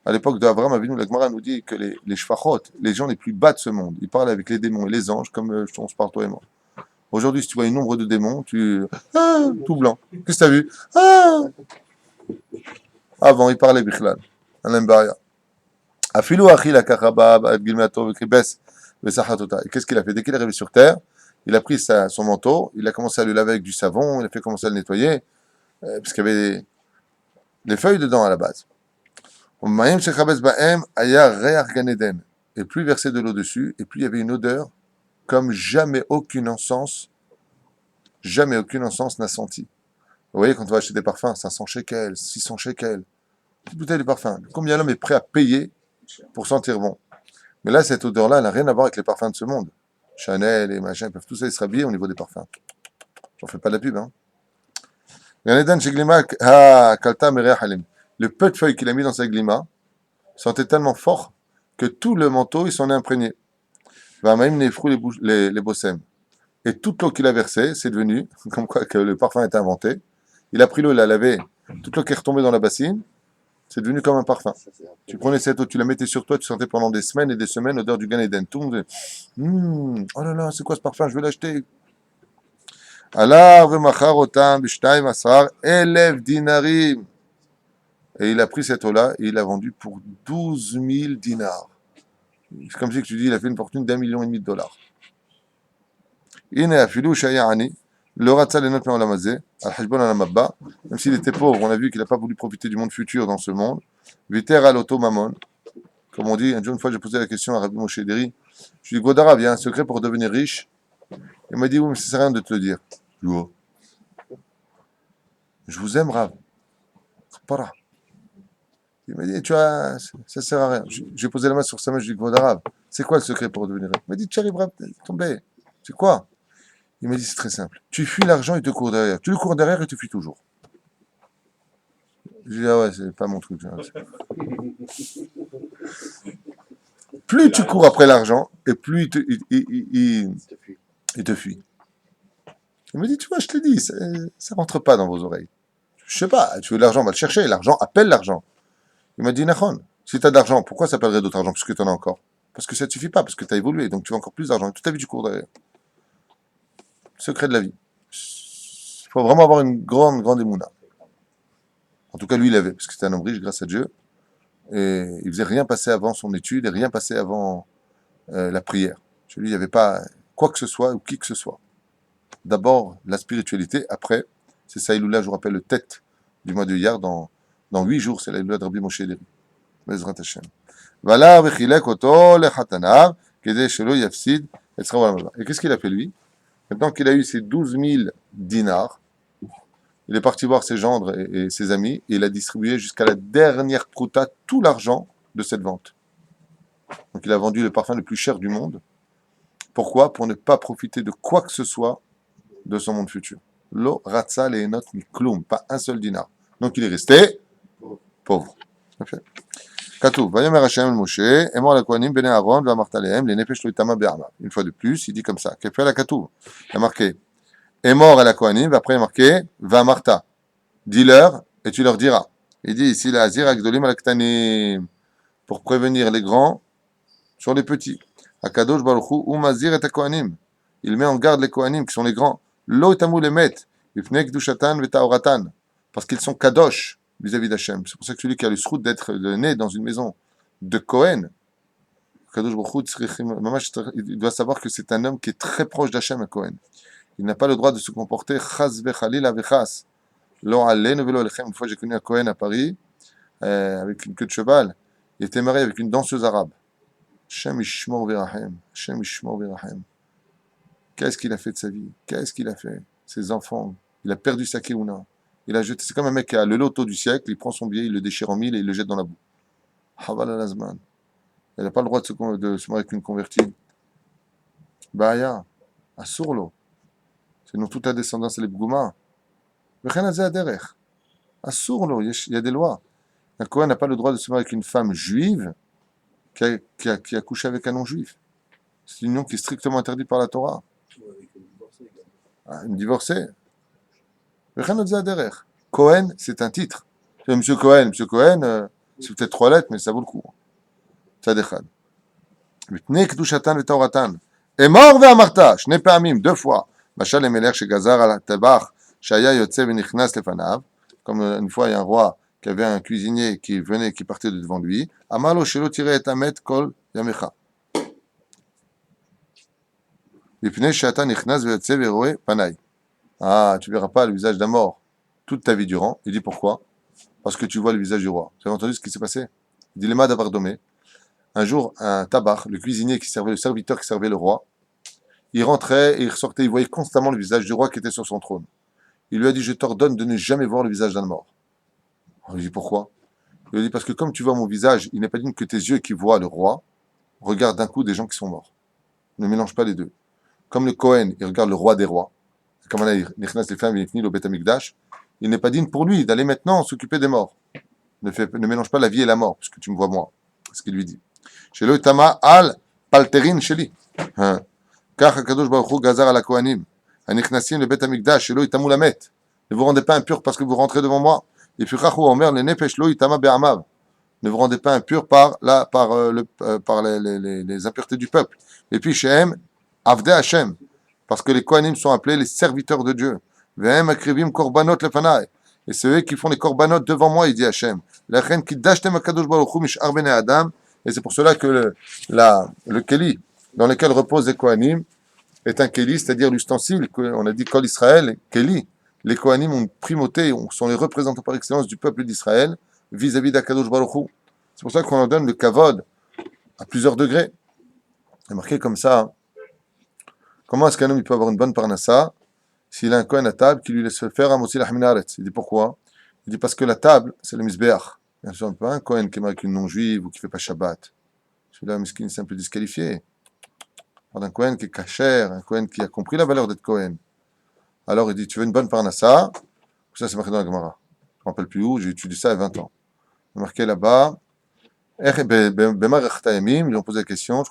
À l'époque d'Abraham Avinu, la Gemara nous dit que les shfachot, les gens les plus bas de ce monde, ils parlent avec les démons et les anges, comme on se parle toi et moi. Aujourd'hui, si tu vois un nombre de démons, tout blanc. Qu'est-ce que tu as vu? Avant, il parlait bichlal. Alain Baria. Afilou achil akachabab, ad gilmato, vekribes, vesachatota. Et qu'est-ce qu'il a fait? Dès qu'il est arrivé sur terre, il a pris son manteau, il a commencé à le laver avec du savon, il a fait commencer à le nettoyer, parce qu'il y avait des feuilles dedans à la base. Et plus il versait de l'eau dessus, et plus il y avait une odeur comme jamais aucune encens n'a senti. Vous voyez, quand on va acheter des parfums, 500 shekels, 600 shekels, une bouteille de parfum. Combien l'homme est prêt à payer pour sentir bon? Mais là, cette odeur-là, elle n'a rien à voir avec les parfums de ce monde. Chanel et machin, ils peuvent tous aller se rhabiller au niveau des parfums. J'en fais pas de la pub, hein. Le peu de feuilles qu'il a mis dans sa glima sentait tellement fort que tout le manteau, il s'en est imprégné. Même les bossem. Et toute l'eau qu'il a versée, c'est devenu, comme quoi que le parfum est inventé. Il a pris l'eau, il l'a lavé, toute l'eau qui est retombée dans la bassine, c'est devenu comme un parfum. Tu prenais cette eau, tu la mettais sur toi, tu sentais pendant des semaines et des semaines l'odeur du Gan Eden. Tout le monde disait, oh là là, c'est quoi ce parfum, je vais l'acheter. Allah v'machar otam b'shtayim asrar elef dinarim. Et il a pris cette eau-là et il l'a vendue pour 12 000 dinars. C'est comme si tu dis, il a fait une fortune d'1,5 million de dollars. Même s'il était pauvre, on a vu qu'il n'a pas voulu profiter du monde futur dans ce monde. Viter à l'automamon. Comme on dit, une fois j'ai posé la question à Rabbi Moshe Deri. Je lui ai dit, Godarav, il y a un secret pour devenir riche. Il m'a dit, oui, mais ça sert à rien de te le dire. Je lui ai dit, oh. Je vous aime, Rav. Para. Il m'a dit, tu vois, ça sert à rien. J'ai posé la main sur sa main, je lui ai dit, Godarav, c'est quoi le secret pour devenir riche? Il m'a dit, Tchari, Rav, tombé. C'est quoi? Il m'a dit, c'est très simple. Tu fuis l'argent, il te court derrière. Tu le cours derrière, il te fuit toujours. Je lui ai dit, ah ouais, c'est pas mon truc. Plus tu cours après l'argent, et plus il te fuit. Il m'a dit, tu vois, je te dis, ça rentre pas dans vos oreilles. Je sais pas, tu veux de l'argent, va le chercher. L'argent appelle l'argent. Il m'a dit, Nahon, si tu as de l'argent, pourquoi ça appellerait d'autres argent puisque tu en as encore? Parce que ça ne te suffit pas, parce que tu as évolué, donc tu veux encore plus d'argent. Toute ta vie, tu cours derrière. Secret de la vie. Il faut vraiment avoir une grande, grande émouna. En tout cas, lui, il avait, parce que c'était un homme riche, grâce à Dieu. Et il faisait rien passer avant son étude et rien passer avant la prière. Chez lui, il n'y avait pas quoi que ce soit ou qui que ce soit. D'abord, la spiritualité. Après, c'est ça, Iloula, je vous rappelle, le tête du mois de Iyar. Dans 8 jours, c'est la Iloula de Rabbi Moshe Deri. Bezrat Hashem. Voilà, vechilek oto lechatanav, kedei shelo yafsid, et qu'est-ce qu'il a fait, lui? Maintenant qu'il a eu ses 12 000 dinars, il est parti voir ses gendres et ses amis, et il a distribué jusqu'à la dernière prouta tout l'argent de cette vente. Donc il a vendu le parfum le plus cher du monde. Pourquoi? Pour ne pas profiter de quoi que ce soit de son monde futur. Lo ratza leenot mikloum, pas un seul dinar. Donc il est resté pauvre. Okay. Katuv, vayomer Hashem Moshe, emor la kohanim bene Aaron, v'amart alehem, les nefesh lo itama be'arma. Une fois de plus, il dit comme ça. Kefel la Katuv. Il y a marqué emor à la kohanim, après il y a marqué v'amarta. Dis-leur et tu leur diras. Il dit ici la azir agdolim al ktanim, pour prévenir les grands sur les petits. Akadosh baruch hu umazir et kohanim. Il met en garde les kohanim qui sont les grands. Lo itamu lemet, ifne kdushatan v'taoratan, parce qu'ils sont kadosh vis-à-vis d'Hachem. C'est pour ça que celui qui a le srout d'être né dans une maison de Cohen, il doit savoir que c'est un homme qui est très proche d'Hachem à Cohen. Il n'a pas le droit de se comporter chas vechalil avechas. Une fois j'ai connu un Cohen à Paris, avec une queue de cheval. Il était marié avec une danseuse arabe. Hashem ishmor v'rahem. Hashem ishmor v'rahem. Qu'est-ce qu'il a fait de sa vie? Qu'est-ce qu'il a fait? Ses enfants. Il a perdu sa keuna. Il a jeté. C'est comme un mec qui a le loto du siècle. Il prend son billet, il le déchire en mille et il le jette dans la boue. Haval al-Azman. Il n'a pas le droit de se marier avec une convertie. Baya. Assurlo. Sinon toute la descendance, elle est bgouma. Assurlo. Il y a des lois. Un Kohen n'a pas le droit de se marier avec une femme juive qui a couché avec un non-juif. C'est une union qui est strictement interdite par la Torah. Une divorcée. Cohen, c'est un titre. C'est Monsieur Cohen, c'est peut-être 3 lettres, mais ça vaut le coup. Tzadechad. Et mort ve'amarta, shne pa'amim, 2 fois. Machal emelech shegazar al tabach, shaya yotze v'nichnas lefanav. Comme une fois, il y a un roi qui avait un cuisinier qui venait, qui partait de devant lui. Amalo shelo tirei et amet kol yamecha. Mipnei she'ata nichnas ve'yotze ve'roe panai. Ah, tu verras pas le visage d'un mort toute ta vie durant. Il dit pourquoi? Parce que tu vois le visage du roi. Vous avez entendu ce qui s'est passé? Il dit Lema d'Avardomé. Un jour, un tabar, le cuisinier qui servait, le serviteur qui servait le roi, il rentrait et il ressortait, il voyait constamment le visage du roi qui était sur son trône. Il lui a dit, je t'ordonne de ne jamais voir le visage d'un mort. Il dit, pourquoi? Il lui a dit, parce que comme tu vois mon visage, il n'est pas digne que tes yeux qui voient le roi regardent d'un coup des gens qui sont morts. Ne mélange pas les deux. Comme le Kohen, il regarde le roi des rois, comme on a dit, il n'est pas digne pour lui d'aller maintenant s'occuper des morts. Ne mélange pas la vie et la mort, puisque tu me vois moi. C'est ce qu'il lui dit. Chez le Tama al palterin sheli. Car Kadosh Baruch Hu gazar ala kohanim. Anichnasim le Bet Hamikdash. Chez le Itamu lamet. Ne vous rendez pas impur parce que vous rentrez devant moi. Et puis Chachou Omer le nefesh lo itama be'amav. Ne vous rendez pas impur par les impuretés du peuple. Et puis Shehem avde Hashem. Parce que les kohanim sont appelés les serviteurs de Dieu. Vehem akrivim korbanot lefanai. Et c'est eux qui font les korbanot devant moi, il dit Hachem. Et c'est pour cela que le keli dans lequel reposent les kohanim est un keli, c'est-à-dire l'ustensile, on a dit Kol Israël, keli. Les kohanim ont une primauté, sont les représentants par excellence du peuple d'Israël vis-à-vis d'Akadosh Baruch Hu. C'est pour ça qu'on leur donne le kavod à plusieurs degrés. C'est marqué comme ça. Hein. Comment est-ce qu'un homme il peut avoir une bonne parnassa s'il a un kohen à table qui lui laisse faire un motzi l'achminaretz? Il dit pourquoi? Il dit parce que la table, c'est le misbeach. Bien sûr, pas un kohen qui est avec une non-juive ou qui ne fait pas Shabbat. Celui-là, miskin, c'est un peu disqualifié. On parle d'un kohen qui est kasher, un kohen qui a compris la valeur d'être kohen. Alors il dit, tu veux une bonne parnassa? Ça, c'est marqué dans la Gemara. Je ne me rappelle plus où, j'ai étudié ça il y a 20 ans. C'est marqué là-bas. Ils lui ont posé la question,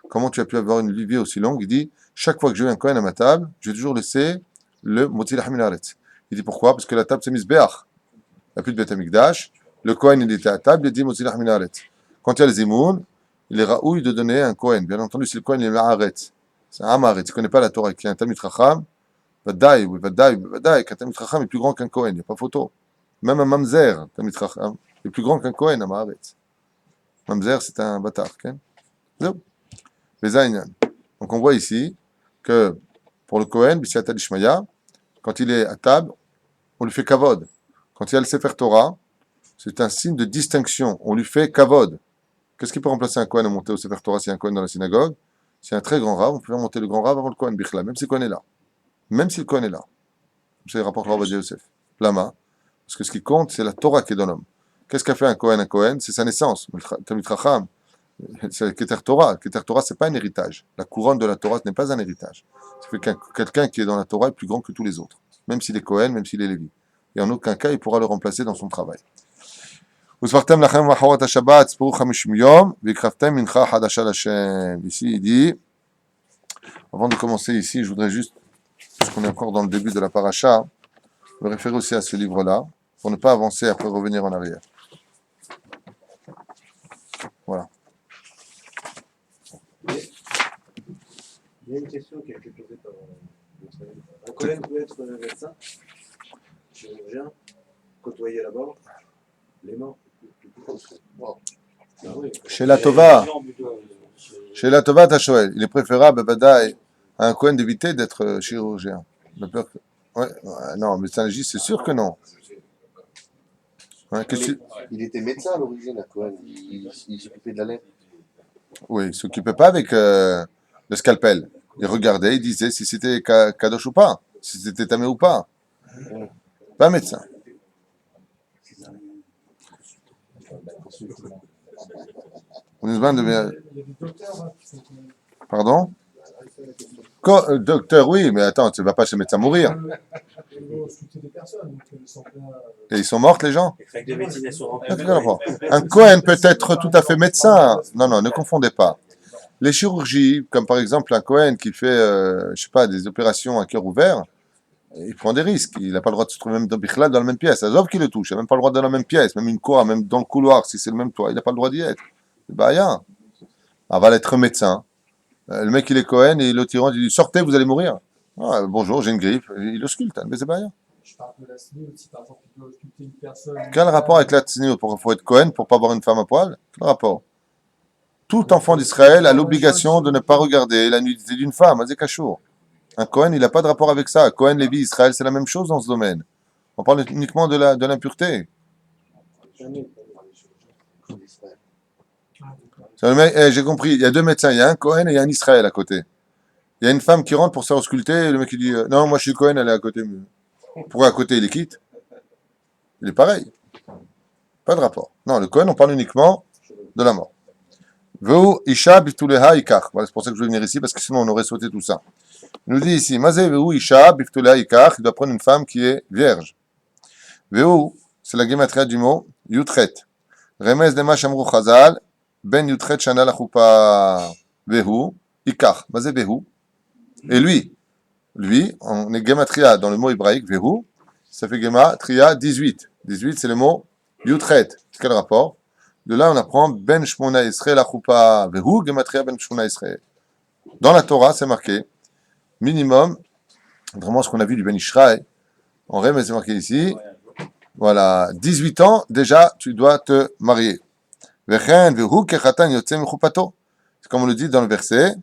comment tu as pu avoir une vie aussi longue? Il dit, chaque fois que j'ai eu un kohen à ma table, j'ai toujours laissé le motzi l'achminaretz. Il dit pourquoi? Parce que la table c'est misbeach. Il n'y a plus de Beth Amikdash. Le kohen il était à table, il dit motzi l'achminaretz. Quand il y a les zimoun, il est raouille de donner un kohen. Bien entendu, si le kohen il est ma'aretz, c'est un amaretz, il ne connaît pas la Torah, qui est un Talmid Chacham, vadaï, qu'un Talmid Chacham est plus grand qu'un kohen, il n'y a pas photo. Même un mamzer, Talmid Chacham, est plus grand qu'un kohen, un ma'aretz. Mamzer, c'est un bâtard. Donc on voit ici que pour le Kohen, B'Siyata Dishmaya, quand il est à table, on lui fait kavod. Quand il y a le Sefer Torah, c'est un signe de distinction. On lui fait kavod. Qu'est-ce qui peut remplacer un Kohen à monter au Sefer Torah s'il y a un Kohen dans la synagogue? C'est un très grand rave, on peut faire monter le grand rave avant le Kohen Bichla, même si le Kohen est là. Même si le Kohen est là. C'est le rapport de Rabbi Yosef. Lama. Parce que ce qui compte, c'est la Torah qui est dans l'homme. Qu'est-ce qu'a fait un Kohen? C'est sa naissance. Talmid Chacham. C'est le Keter Torah. Le Keter Torah, ce n'est pas un héritage. La couronne de la Torah, ce n'est pas un héritage. C'est que quelqu'un qui est dans la Torah est plus grand que tous les autres. Même s'il est Kohen, même s'il est Lévi. Et en aucun cas, il pourra le remplacer dans son travail. Ici, il dit, avant de commencer ici, je voudrais juste, puisqu'on est encore dans le début de la paracha, me référer aussi à ce livre-là, pour ne pas avancer après revenir en arrière. Voilà. Il y a une question qui a été posée par un collègue peut être médecin, chirurgien, côtoyer la mort, les morts. Chez la Tova, Tashoel, il est préférable Badaï, à un Kohen d'éviter d'être chirurgien. Non, médecin légiste, c'est sûr que non. Hein, il était médecin à l'origine, à Cohen. Il s'occupait de la lèvre. Oui, il ne s'occupait pas avec le scalpel. Il regardait, il disait si c'était kadosh ou pas, si c'était tamé ou pas. Pas médecin. Pardon? Docteur, oui, mais attends, tu ne vas pas chez le médecin mourir. Et ils sont morts, les gens? Un Kohen peut être tout à fait médecin. Non, ne confondez pas. Les chirurgies, comme par exemple un Kohen qui fait, je sais pas, des opérations à cœur ouvert, il prend des risques. Il n'a pas le droit de se trouver même dans la même pièce. Sauf qu'il le touche. Il n'a même pas le droit dans la même pièce, même une cour, même dans le couloir, si c'est le même toit. Il n'a pas le droit d'y être. Bah, rien. On va être médecin. Le mec, il est Kohen et le tyran, il dit sortez, vous allez mourir. Ah, bonjour, j'ai une grippe. Il ausculte, mais c'est pas rien. Je parle de la sniout aussi, par exemple, il doit ausculter une personne. Quel rapport avec la sniout? Il faut être Kohen pour ne pas avoir une femme à poil? Quel rapport? Tout enfant d'Israël a l'obligation de ne pas regarder la nudité d'une femme, Azé Kachour. Un Cohen, il n'a pas de rapport avec ça. Cohen, Lévi, Israël, c'est la même chose dans ce domaine. On parle uniquement de l'impureté. Jamais pour l'Israël. J'ai compris, il y a deux médecins, il y a un Cohen et il y a un Israël à côté. Il y a une femme qui rentre pour se faire ausculter, et le mec il dit non, moi je suis Cohen, elle est à côté. Pourquoi à côté il les quitte? Il est pareil. Pas de rapport. Non, le Cohen, on parle uniquement de la mort. Veu Isha biftuleha ikach. Voilà, c'est pour ça que je vais venir ici, parce que sinon on aurait sauté tout ça. Il nous dit ici, Mazé Veu Isha biftuleha ikach, il doit prendre une femme qui est vierge. Veu, c'est la gématria du mot Yutret. Remez lema shamru chazal, ben Yutret shana la chupa. Veu, ikach. Mazé Veu. Et lui, on est gématria dans le mot hébraïque, Veu, ça fait gématria 18. 18, c'est le mot Yutret. Quel rapport? De là, on apprend Ben Shmona Israël la Choupa Vehu Gematria Ben Shmona Israël. Dans la Torah, c'est marqué minimum, vraiment ce qu'on a vu du Ben Ishraï, en vrai, mais c'est marqué ici, voilà, 18 ans, déjà, tu dois te marier. Vechen Vehu Kechatan Yotze Mechupato. C'est comme on le dit dans le verset,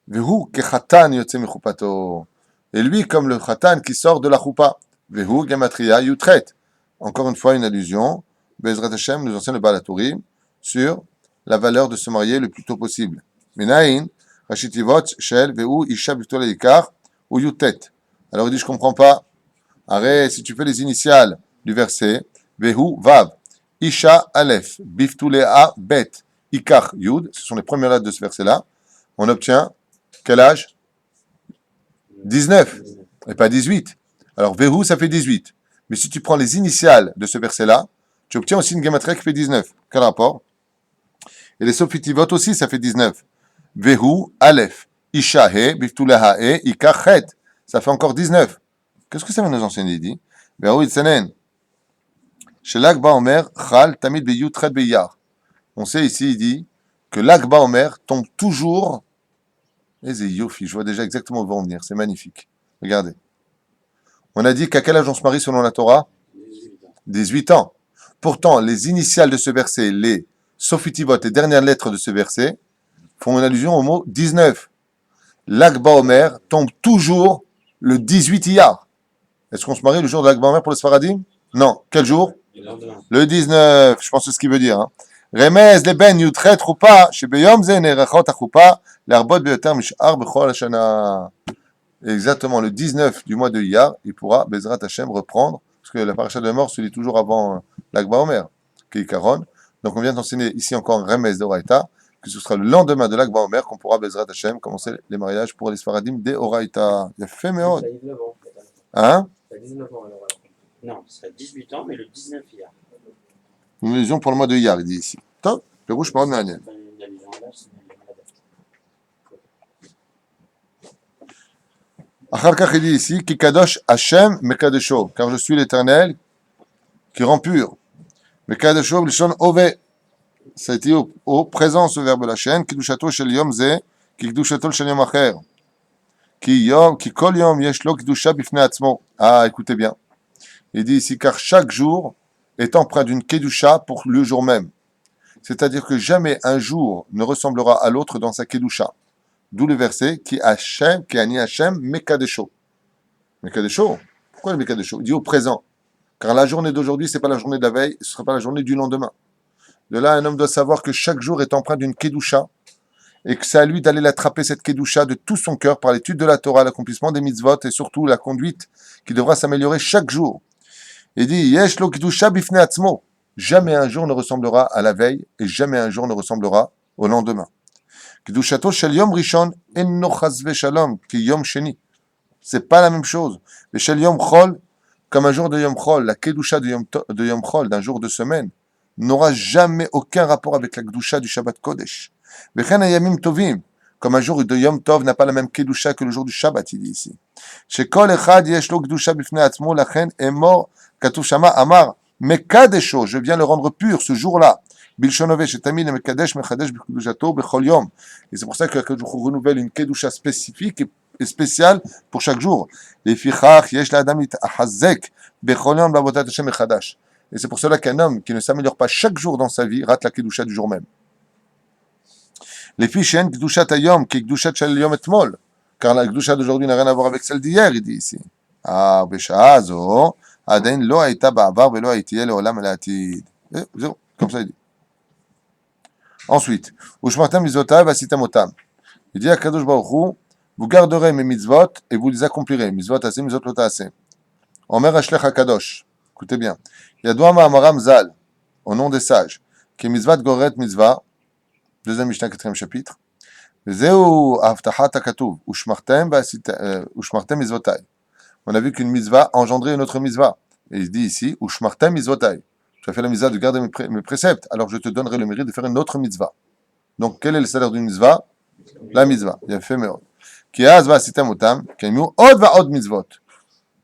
Vehu Kechatan Yotze Mechupato. Et lui, comme le Chatan qui sort de la Choupa. Vehu Gematria Yutret. Encore une fois, une allusion. Bezrat Hashem nous enseigne le Baal HaTurim sur la valeur de se marier le plus tôt possible. Minaïn, Rashitivot, Shel, Veu, Isha, Biftula, Ikar, ou Yutet. Alors il dit, je comprends pas. Arrête, si tu fais les initiales du verset, Vehu, Vav, Isha, Aleph, Biftulea, Bet, Ikar, Yud, ce sont les premières lettres de ce verset-là, on obtient quel âge? 19, et pas 18. Alors Vehu, ça fait 18. Mais si tu prends les initiales de ce verset-là, tu obtiens aussi une gématria qui fait 19. Quel rapport? Et les sofitivot aussi, ça fait 19. Vehu, Aleph, Ishahe, Biftulahae, Ikachet. Ça fait encore 19. Qu'est-ce que ça va nous enseigner, il dit? Vehu, Itzenen. Chez l'Akba Omer, Chal, Tamid, Beyutret, Beyar. On sait ici, il dit que l'Akba Omer tombe toujours. Et Yofi, je vois déjà exactement où va en venir. C'est magnifique. Regardez. On a dit qu'à quel âge on se marie selon la Torah? 18 ans. Pourtant, les initiales de ce verset, les sofitivot, les dernières lettres de ce verset, font une allusion au mot 19. L'Akba Omer tombe toujours le 18 Iyar. Est-ce qu'on se marie le jour de l'Akba Omer pour les Sfaradim? Non. Quel jour? Le 19. Je pense que c'est ce qu'il veut dire. Hein. Remez leben yutret chupa, shebeyom ze nerachot achupa, l'arbot beyoter mishar bechol hashana. Exactement, le 19 du mois de Iyar, il pourra, Bezrat Hashem, reprendre, parce que la paracha de la mort se lit toujours avant l'Akba Omer, qui est Karon. Donc on vient d'enseigner ici encore un Remez de Oraïta, que ce sera le lendemain de l'Akba Omer qu'on pourra, Bezrat Hashem, commencer les mariages pour les Sfaradim des Oraïta. Il a fait méod. Ça a 19 ans. Hein? Ça a 19 ans alors. Non, ce serait 18 ans, mais le 19 hier. Une allusion pour le mois de Iyar, il dit ici. Top, le rouge par Daniel. Enfin, une allusion à l'âge, c'est une Achar Kach, il dit ici, Ki Kadosh Hashem Mekadesho, car je suis l'Éternel qui rend pur. Mekadesho, Blishon Ove. Ça a été au présent ce verbe la chaîne, Kidushato Shel Yom Ze, Ki Kidushato Shel Yom Acher. Ki Kol Yom Yesh Lo Kidusha Bifne Atzmo. Ah, écoutez bien. Il dit ici, car chaque jour est empreint d'une Kedusha pour le jour même. C'est-à-dire que jamais un jour ne ressemblera à l'autre dans sa Kedusha. D'où le verset qui Hashem, qui Ani Hashem, Mekadesho. Mekadesho. Pourquoi le Mekadesho? Il dit au présent. Car la journée d'aujourd'hui, ce n'est pas la journée de la veille, ce ne sera pas la journée du lendemain. De là, un homme doit savoir que chaque jour est empreint d'une Kedusha et que c'est à lui d'aller l'attraper, cette Kedusha, de tout son cœur par l'étude de la Torah, l'accomplissement des mitzvot et surtout la conduite qui devra s'améliorer chaque jour. Il dit Yesh lo Kedusha bifne atzmo. Jamais un jour ne ressemblera à la veille et jamais un jour ne ressemblera au lendemain. Kedushato shel yom rishon enno chas v'shalom ki yom sheni. C'est pas la même chose. Mais shel yom chol, comme un jour de yom chol, la kedusha de yom chol, d'un jour de semaine, n'aura jamais aucun rapport avec la kedusha du Shabbat Kodesh. Vechen hayamim tovim, comme un jour de yom tov n'a pas la même kedusha que le jour du Shabbat, il dit ici. Shekol echad yesh lo kedusha bifnei atzmo, lachen emor katuv shama amar mekadesho, je viens le rendre pur ce jour-là. Bilshonove shetamin mekadesh mechadesh b'kedushato bechol yom. Et c'est pour ça que renouvelle une kedusha spécifique et spéciale pour chaque jour. Lefichach yesh la'adam litachazek bechol yom b'avodat Hashem mechadash. Et c'est pour cela qu'un homme qui ne s'améliore pas chaque jour dans sa vie rate la kedusha du jour même. Les filles Shen Gdushat Ayom, qui est Gdushat Shel Yom Etmol. Car la Gdushat d'aujourd'hui n'a rien à voir avec celle d'hier, il dit ici. Ah, Besha'a Zo, Aden Lo Aïta Ba'avar Velo Aïtiye Leolam El Atid. Zéro, comme ça il dit. Ensuite, Ushmartem Mitzvotav Asitam Otam. Il dit à Kadosh Baruch Hu, vous garderez mes mitzvot et vous les accomplirez. Mitzvot Aseh, Mitzvot Lo Ta'aseh. Omer Ashlech HaKadosh. Écoutez bien. Yadoua Ma'amaram Zal, au nom des sages, qui est Mitzvat Goret Mitzvah, deuxième Mishnah, quatrième chapitre. Zeu Avtachat HaKatuv, Ushmartem Mitzvotai. On a vu qu'une mitzvah engendrait une autre mitzvah. Et il dit ici, Ushmartem Mitzvotai. Tu as fait la mitzvah de garder mes préceptes, alors je te donnerai le mérite de faire une autre mitzvah. Donc, quel est le salaire d'une mitzvah? La mitzvah. Il a fait meod. Ki az va sitam otam, kaimu od va od mitzvot.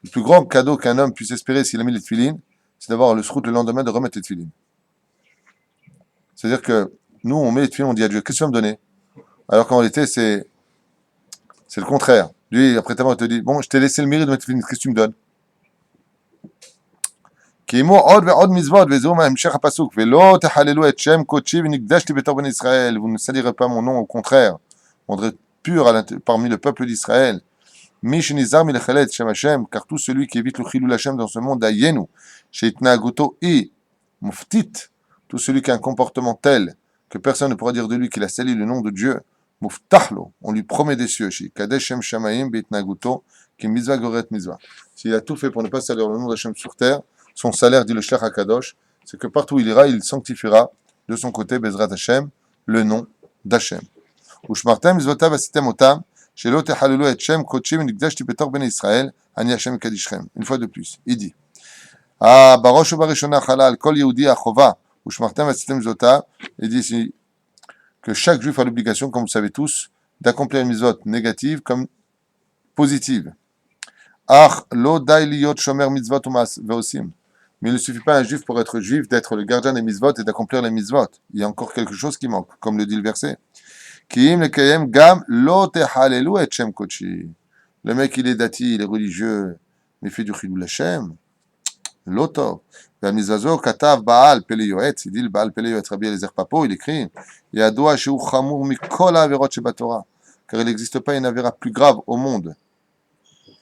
Le plus grand cadeau qu'un homme puisse espérer s'il a mis les tefilines, c'est d'avoir le srout le lendemain de remettre les tefilines. C'est-à-dire que nous, on met les tefilines, on dit à Dieu, qu'est-ce que tu vas me donner? Alors qu'en réalité, c'est le contraire. Lui, après ta mort, il te dit, bon, je t'ai laissé le mérite de mettre les tefilines, qu'est-ce que tu me donnes? Kaimu od va od mitzvot, vezou ma hemshech hapasuk, velo tehalelu et shem kochi v'nikdashti betor ben Israël. Vous ne salirez pas mon nom, au contraire. On devrait être pur parmi le peuple d'Israël. Mishnizar milechalet shem Hashem, car tout celui qui évite le chilul Hashem dans ce monde, ayenu, sheitnaguto i muftit, tout celui qui a un comportement tel que personne ne pourra dire de lui qu'il a sali le nom de Dieu, muftahlo, on lui promet des cieux, chez kadesh shem shamayim beitnaguto, qui mitzvah goret mitzvah. S'il a tout fait pour ne pas salir le nom d'Hashem sur terre, son salaire, dit le Shlach HaKadosh, c'est que partout où il ira, il sanctifiera de son côté, Bezrat Hashem, le nom d'Hashem. Ushmartem mitzvotav asitem otam, shelo tehalelu et shem kodshim nikdashti betor ben Israël, ani Hashem kadishrem. Une fois de plus, il dit, ah, barosh ubarishona halal, kol yehudi achova, ushmartem asitem mitzvotav, il dit ici que chaque juif a l'obligation, comme vous le savez tous, d'accomplir une mitzvot négative comme positive. Ach lo dai liyot shomer mitzvot veosim. Mais il ne suffit pas à un juif pour être juif d'être le gardien des mitzvot et d'accomplir les mitzvot. Il y a encore quelque chose qui manque, comme le dit le verset. Kiim lekayem gam lo tehalelu et shem kochi. Le mec, il est dati, il est religieux, mais il fait du chilul Hashem. Lo tov. V'amizvazo katav Baal Pele Yoetz. Il dit le Baal Pele Yoetz, Rabbi Eliezer Papo, il écrit Yadoua shehu chamur mikol ha'averot shebatorah. Car il n'existe pas une avéra plus grave au monde,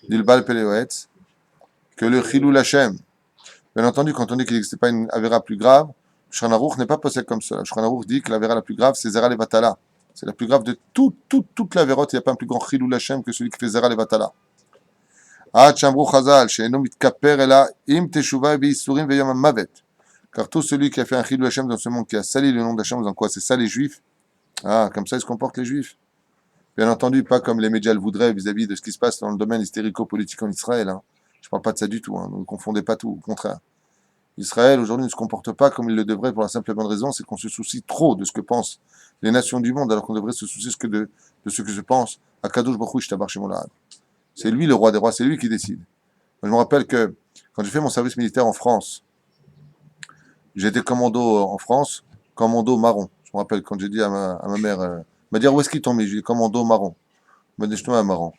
dit le Baal Pele Yoetz, que le chilul Hashem. Bien entendu, quand on dit qu'il n'existe pas une avéra plus grave, le Shulchan Aruch n'est pas posé comme cela. Le Shulchan Aruch dit que l'avéra la plus grave, c'est Zera Levatala. C'est la plus grave de toute l'avérote. Il n'y a pas un plus grand chilul Hashem que celui qui fait Zera Levatala. Ad Shamru Chazal, she'eno mitkaper ela im teshuva ve'isurim ve'yom hamavet. Car tout celui qui a fait un chilul Hashem dans ce monde, qui a sali le nom d'Hashem, dans quoi? C'est ça les juifs. Ah, comme ça ils se comportent les juifs. Bien entendu, pas comme les médias le voudraient vis-à-vis de ce qui se passe dans le domaine hystérico-politique en Israël. Hein. Je ne parle pas de ça du tout. Hein. Ne confondez pas tout. Au contraire. Israël, aujourd'hui, ne se comporte pas comme il le devrait pour la simple et bonne raison, c'est qu'on se soucie trop de ce que pensent les nations du monde, alors qu'on devrait se soucier de ce que se pense Akadosh Baruch Hu Ishtabar Shemolad. C'est lui le roi des rois, c'est lui qui décide. Moi, je me rappelle que quand j'ai fait mon service militaire en France, j'étais commando en France, commando marron. Je me rappelle quand j'ai dit à ma mère, elle m'a dit où est-ce qu'il tombe? J'ai dit commando marron. Elle m'a dit je tombe à marron.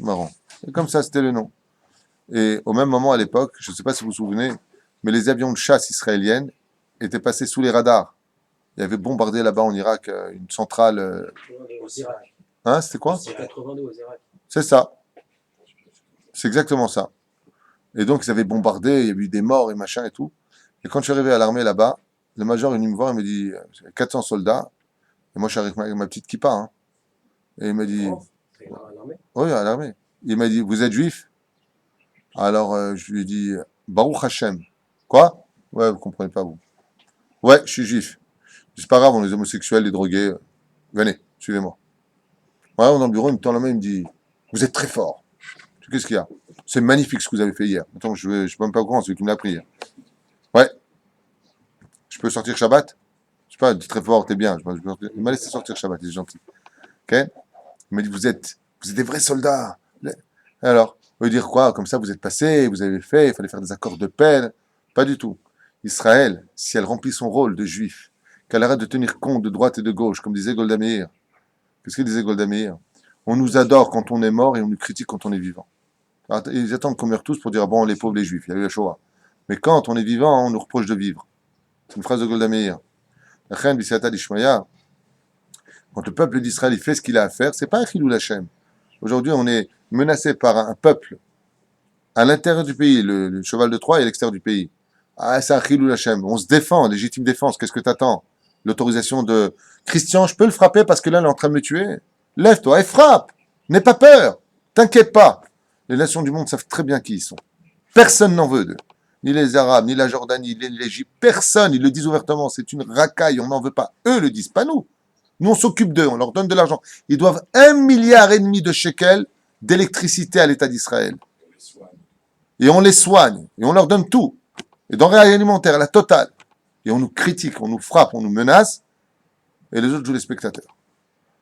Marron. Et comme ça, c'était le nom. Et au même moment, à l'époque, je ne sais pas si vous vous souvenez, mais les avions de chasse israéliennes étaient passés sous les radars. Il y avait bombardé là-bas en Irak une centrale. Aux Irak. Hein, c'était quoi? 82 aux Irak. C'est ça. C'est exactement ça. Et donc, ils avaient bombardé, il y a eu des morts et machin et tout. Et quand je suis arrivé à l'armée là-bas, le major est venu me voir, il me dit 400 soldats. Et moi, je suis avec ma petite kippa. Hein. Et il m'a dit. C'est à l'armée. Oui, à l'armée. Il m'a dit vous êtes juif? Alors, je lui ai dit Baruch Hashem. Quoi? Ouais, vous comprenez pas, vous. Ouais, je suis juif. C'est pas grave, on est les homosexuels, les drogués. Venez, suivez-moi. Ouais, on est dans le bureau, il me tend la main, il me dit vous êtes très fort. Qu'est-ce qu'il y a? C'est magnifique ce que vous avez fait hier. Attends, je ne suis même pas au courant, c'est lui qui me l'a appris hier. Ouais. Je peux sortir Shabbat? Je sais pas, dis très fort, t'es bien. Il m'a laissé sortir Shabbat, il est gentil. Ok? Il m'a dit vous êtes des vrais soldats. Alors, on veut dire quoi? Comme ça, vous êtes passé, vous avez fait, il fallait faire des accords de paix. Pas du tout. Israël, si elle remplit son rôle de juif, qu'elle arrête de tenir compte de droite et de gauche, comme disait Golda Meir. Qu'est-ce que disait Golda Meir? On nous adore quand on est mort et on nous critique quand on est vivant. Alors, ils attendent qu'on meure tous pour dire bon, les pauvres, les juifs, il y a eu la Shoah. Mais quand on est vivant, on nous reproche de vivre. C'est une phrase de Golda Meir. La reine Bisiata d'Ishmaïa, Quand le peuple d'Israël il fait ce qu'il a à faire, c'est pas un Chilul Hashem. Aujourd'hui, on est menacé par un peuple à l'intérieur du pays, le cheval de Troie et à l'extérieur du pays. Ah, c'est un Chilul Hashem. On se défend, légitime défense. Qu'est-ce que t'attends? L'autorisation de Christian, je peux le frapper parce que là, il est en train de me tuer. Lève-toi et frappe. N'aie pas peur. T'inquiète pas. Les nations du monde savent très bien qui ils sont. Personne n'en veut d'eux. Ni les Arabes, ni la Jordanie, ni l'Égypte. Personne. Ils le disent ouvertement. C'est une racaille. On n'en veut pas. Eux le disent, pas nous. Nous, on s'occupe d'eux. On leur donne de l'argent. Ils doivent 1,5 milliard de shekels d'électricité à l'État d'Israël. Et on les soigne. Et on leur donne tout. Et denrées alimentaires, la totale. Et on nous critique, on nous frappe, on nous menace. Et les autres jouent les spectateurs.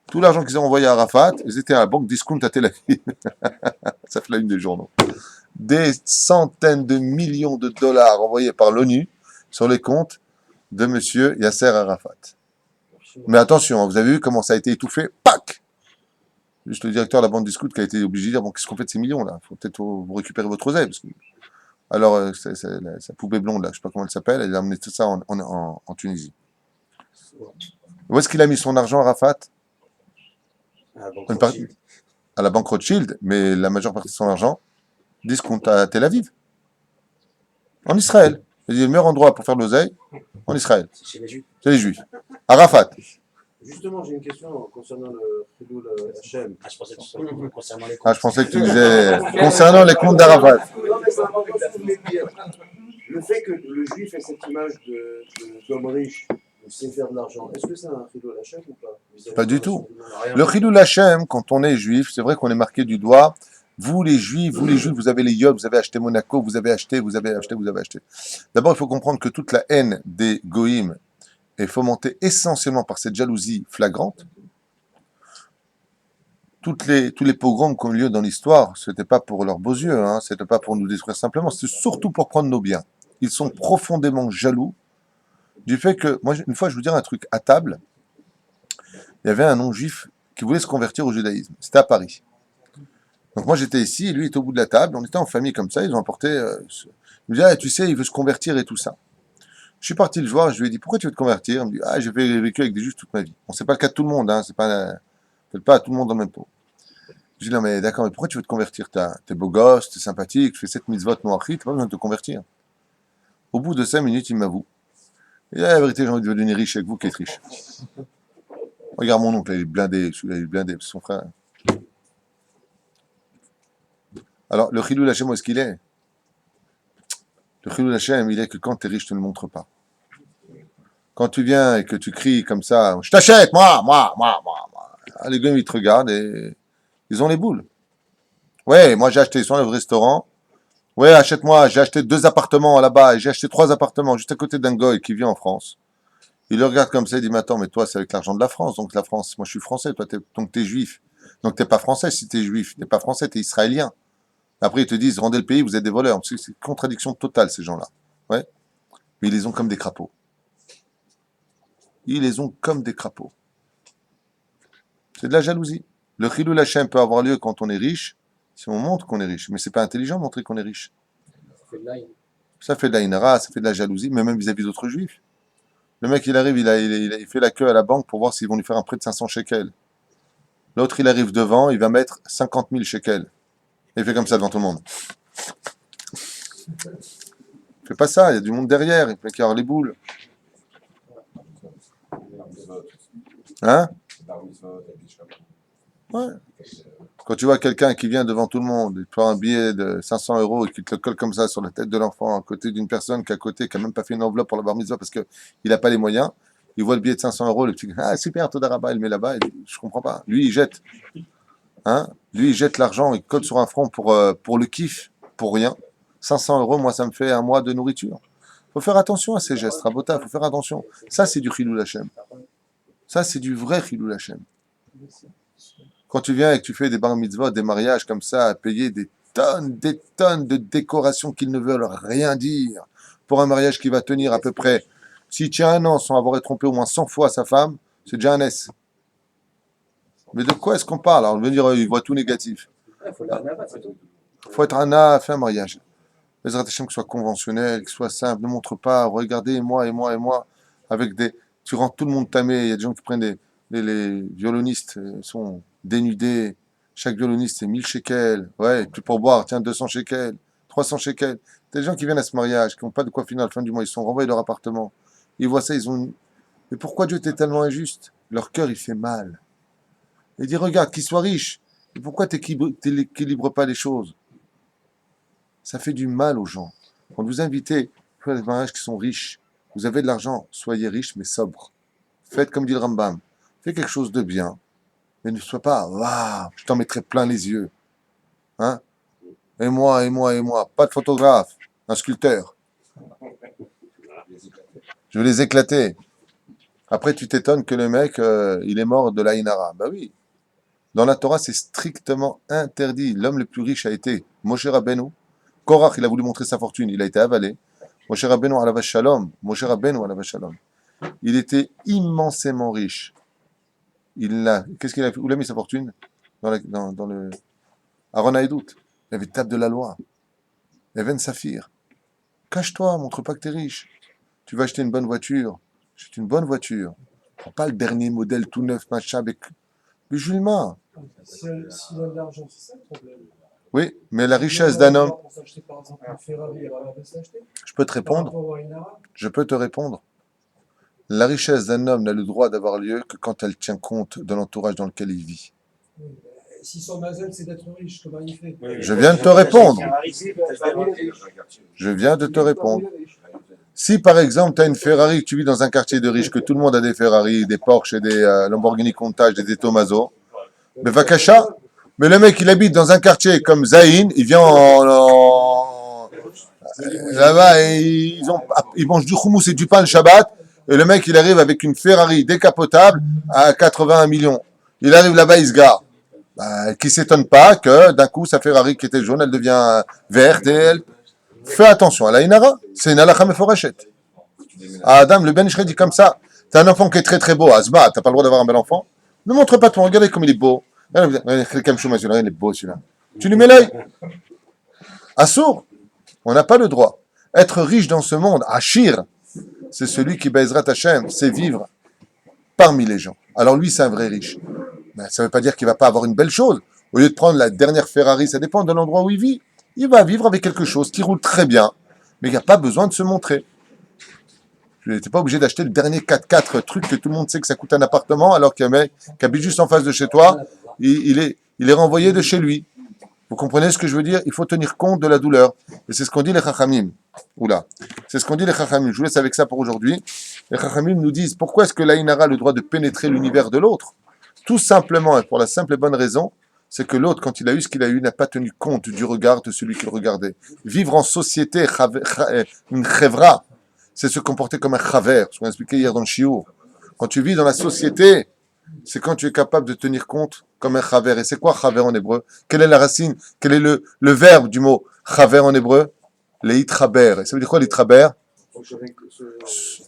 Tout l'argent qu'ils ont envoyé à Arafat, ils étaient à la banque Discount à Tel Aviv. Ça fait la une des journaux. Des centaines de millions de dollars envoyés par l'ONU sur les comptes de M. Yasser Arafat. Mais attention, vous avez vu comment ça a été étouffé? Pac! Juste le directeur de la banque Discount qui a été obligé de dire, bon, qu'est-ce qu'on fait de ces millions-là? Il faut peut-être vous récupérer votre oseille. Parce que... Alors, sa poupée blonde, là, je ne sais pas comment elle s'appelle, elle a amené tout ça en Tunisie. Où est-ce qu'il a mis son argent, Arafat? À la banque Rothschild, mais la majeure partie de son argent, discount à Tel Aviv. En Israël. C'est le meilleur endroit pour faire de l'oseille, en Israël. C'est chez les Juifs. C'est les Juifs. Arafat. Justement, j'ai une question concernant le Chilul Hashem. Ah, je pensais que tu concernant les Ah, je pensais que tu disais concernant les comptes d'Arafat. Non, mais c'est important ce que vous voulez dire. Le fait que le juif ait cette image d'homme riche, il sait faire de l'argent, est-ce que c'est un Chilul Hashem ou pas? Pas du tout. Le Chilul Hashem, quand on est juif, c'est vrai qu'on est marqué du doigt. Vous les juifs, vous avez les yobs, vous avez acheté Monaco, vous avez acheté. D'abord, il faut comprendre que toute la haine des goïms est fomentée essentiellement par cette jalousie flagrante. Tous les pogroms qui ont eu lieu dans l'histoire, ce n'était pas pour leurs beaux yeux, hein, ce n'était pas pour nous détruire simplement, c'était surtout pour prendre nos biens. Ils sont profondément jaloux du fait que, moi, une fois, je vous dirai un truc, à table, il y avait un non-juif qui voulait se convertir au judaïsme. C'était à Paris. Donc moi, j'étais ici, et lui était au bout de la table, on était en famille comme ça, ils ont apporté... il me dit, ah, tu sais, il veut se convertir et tout ça. Je suis parti le voir, je lui ai dit, pourquoi tu veux te convertir? Il me dit, ah, j'ai vécu avec des juifs toute ma vie. Bon, c'est pas le cas de tout le monde, hein, c'est pas... Faites pas à tout le monde dans le même pot. Je dis, non, mais d'accord, mais pourquoi tu veux te convertir? T'es beau gosse, t'es sympathique, tu fais 7 mitzvot noachit, t'as pas besoin de te convertir. Au bout de 5 minutes, il m'avoue. Et là, la vérité, j'ai envie de devenir riche avec vous qui êtes riche. Regarde mon oncle, il est blindé, celui-là, il est blindé, c'est son frère. Alors, le Chilul Hashem, où est-ce qu'il est? Le Chilul Hashem, il est que quand t'es riche, tu ne le montres pas. Quand tu viens et que tu cries comme ça, je t'achète, moi. Les gars, ils te regardent et ils ont les boules. Ouais, moi j'ai acheté, ils sont au restaurant. Ouais, achète-moi, j'ai acheté 2 appartements là-bas et j'ai acheté 3 appartements juste à côté d'un goy qui vit en France. Il le regarde comme ça, il dit, mais attends, mais toi c'est avec l'argent de la France, donc la France, moi je suis français, toi donc t'es juif. Donc t'es pas français si t'es juif, t'es pas français, t'es israélien. Après ils te disent, rendez le pays, vous êtes des voleurs. C'est une contradiction totale ces gens-là. Ouais. Mais ils les ont comme des crapauds. Ils les ont comme des crapauds. C'est de la jalousie. Le Chilul Hashem peut avoir lieu quand on est riche, si on montre qu'on est riche. Mais c'est pas intelligent de montrer qu'on est riche. Ça fait de la inara, ça fait de la jalousie, mais même vis-à-vis d'autres juifs. Le mec, il arrive, il fait la queue à la banque pour voir s'ils vont lui faire un prêt de 500 shekels. L'autre, il arrive devant, il va mettre 50 000 shekels. Et il fait comme ça devant tout le monde. Il fait pas ça, il y a du monde derrière, il peut y avoir les boules. Hein? Ouais. Quand tu vois quelqu'un qui vient devant tout le monde, il prend un billet de 500 € et qui te le colle comme ça sur la tête de l'enfant, à côté d'une personne qui est à côté, qui n'a même pas fait une enveloppe pour la bar mitzvah parce qu'il n'a pas les moyens, il voit le billet de 500 €, le petit gars, ah super, Toda Rabba, il le met là-bas, et je comprends pas. Lui, il jette. Hein? Lui, il jette l'argent, il colle sur un front pour le kiff, pour rien. 500 €, moi, ça me fait un mois de nourriture. Il faut faire attention à ces gestes, Rabota, il faut faire attention. Ça, c'est du Chilul Hashem. Ça, c'est du vrai Chilul Hashem. Quand tu viens et que tu fais des bar mitzvot, des mariages comme ça, à payer des tonnes de décorations qui ne veulent rien dire, pour un mariage qui va tenir à peu près, s'il tient 1 an sans avoir trompé au moins 100 fois sa femme, c'est déjà un S. Mais de quoi est-ce qu'on parle? Alors, on veut dire, il voit tout négatif. Il faut être un A, fait un mariage. Les attachements qui soient conventionnels, qui soient simples, ne montre pas, regardez, moi, avec des... Tu rends tout le monde tamé, il y a des gens qui prennent les violonistes sont dénudés. Chaque violoniste, c'est 1000 shekels. Ouais, plus pour boire, tiens, 200 shekels, 300 shekels. T'as des gens qui viennent à ce mariage, qui n'ont pas de quoi finir à la fin du mois. Ils sont renvoyés de leur appartement. Ils voient ça, ils ont... Mais pourquoi Dieu était tellement injuste? Leur cœur, il fait mal. Il dit, regarde, qu'ils soient riches. Et pourquoi t'équilibres pas les choses? Ça fait du mal aux gens. Quand vous invitez, faites des mariages qui sont riches. Vous avez de l'argent, soyez riches, mais sobres. Faites comme dit le Rambam. Faites quelque chose de bien. Mais ne sois pas, waouh, je t'en mettrai plein les yeux. Hein? Et moi, et moi, et moi. Pas de photographe, un sculpteur. Je vais les éclater. Après, tu t'étonnes que le mec, il est mort de l'Aïnara. Bah oui. Dans la Torah, c'est strictement interdit. L'homme le plus riche a été Moshe Rabbeinu. Korach, il a voulu montrer sa fortune, il a été avalé. Moshe Rabbeinu alav shalom. Moshe Rabbeinu alav shalom. Il était immensément riche. Qu'est-ce qu'il a fait? Où il a mis sa fortune? Dans le Aaron Haïdout. Il avait table de la loi. Even Saphir. Cache-toi, montre pas que tu es riche. Tu vas acheter une bonne voiture. C'est une bonne voiture. Prends pas le dernier modèle tout neuf, machin, avec musulman. S'il a de l'argent, c'est ça le problème. Oui, mais la richesse d'un homme. Pour s'acheter par exemple une Ferrari, il va s'acheter. Je peux te répondre. Je peux te répondre. La richesse d'un homme n'a le droit d'avoir lieu que quand elle tient compte de l'entourage dans lequel il vit. Si son mazel, c'est d'être riche, comment il fait? Je viens de te répondre. Je viens de te répondre. Si par exemple tu as une Ferrari, que tu vis dans un quartier de riches, que tout le monde a des Ferrari, des Porsche et des Lamborghini Countach, des Tomaso, mais Vakasha, mais le mec il habite dans un quartier comme Zaïn, il vient là-bas et ils mangent du houmous et du pain le Shabbat, et le mec il arrive avec une Ferrari décapotable à 81 millions. Il arrive là-bas, il se gare. Qui s'étonne pas que d'un coup sa Ferrari qui était jaune, elle devient verte et elle... Fais attention à la Inara, c'est une halakha meforeshet. Adam, le Ben Ishraï dit comme ça, t'as un enfant qui est très très beau, Asma, t'as pas le droit d'avoir un bel enfant? Ne montre pas ton, regardez comme il est beau. Il est beau celui-là. Tu lui mets l'œil. Assour, on n'a pas le droit. Être riche dans ce monde, Achir, c'est celui qui Bezrat Hashem, c'est vivre parmi les gens. Alors lui, c'est un vrai riche. Mais ça ne veut pas dire qu'il ne va pas avoir une belle chose. Au lieu de prendre la dernière Ferrari, ça dépend de l'endroit où il vit. Il va vivre avec quelque chose qui roule très bien, mais il n'y a pas besoin de se montrer. Tu n'étais pas obligé d'acheter le dernier 4x4 truc que tout le monde sait que ça coûte un appartement, alors qu'un mec qui habite juste en face de chez toi, il est renvoyé de chez lui. Vous comprenez ce que je veux dire? Il faut tenir compte de la douleur. Et c'est ce qu'on dit les Chachamim. Oula. C'est ce qu'on dit les Chachamim. Je vous laisse avec ça pour aujourd'hui. Les Chachamim nous disent, pourquoi est-ce que l'Aïnara a le droit de pénétrer l'univers de l'autre? Tout simplement, et pour la simple et bonne raison, c'est que l'autre, quand il a eu ce qu'il a eu, n'a pas tenu compte du regard de celui qui le regardait. Vivre en société, une chevra, c'est se comporter comme un chaver, ce qu'on a expliqué hier dans le shiur. Quand tu vis dans la société, c'est quand tu es capable de tenir compte comme un chaver. Et c'est quoi chaver en hébreu? Quelle est la racine? Quel est le verbe du mot chaver en hébreu? Leitraber. Et ça veut dire quoi leitraber?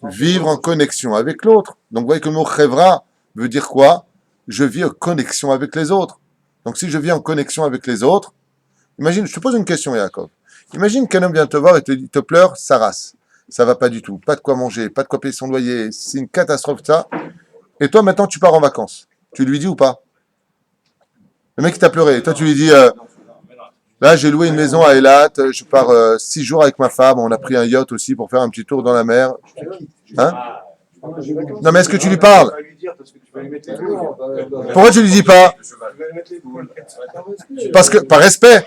Vivre en connexion avec l'autre. Donc vous voyez que le mot chevra veut dire quoi? Je vis en connexion avec les autres. Donc si je vis en connexion avec les autres, imagine, je te pose une question, Yaakov. Imagine qu'un homme vient te voir et te pleure sa race. Ça va pas du tout. Pas de quoi manger, pas de quoi payer son loyer. C'est une catastrophe, ça. Et toi, maintenant, tu pars en vacances. Tu lui dis ou pas? Le mec, il t'a pleuré. Et toi, tu lui dis, là, j'ai loué une maison à Eilat. Je pars 6 jours avec ma femme. On a pris un yacht aussi pour faire un petit tour dans la mer. Hein? Non, mais est-ce que tu lui parles? Pourquoi tu lui dis pas? Parce que, par respect.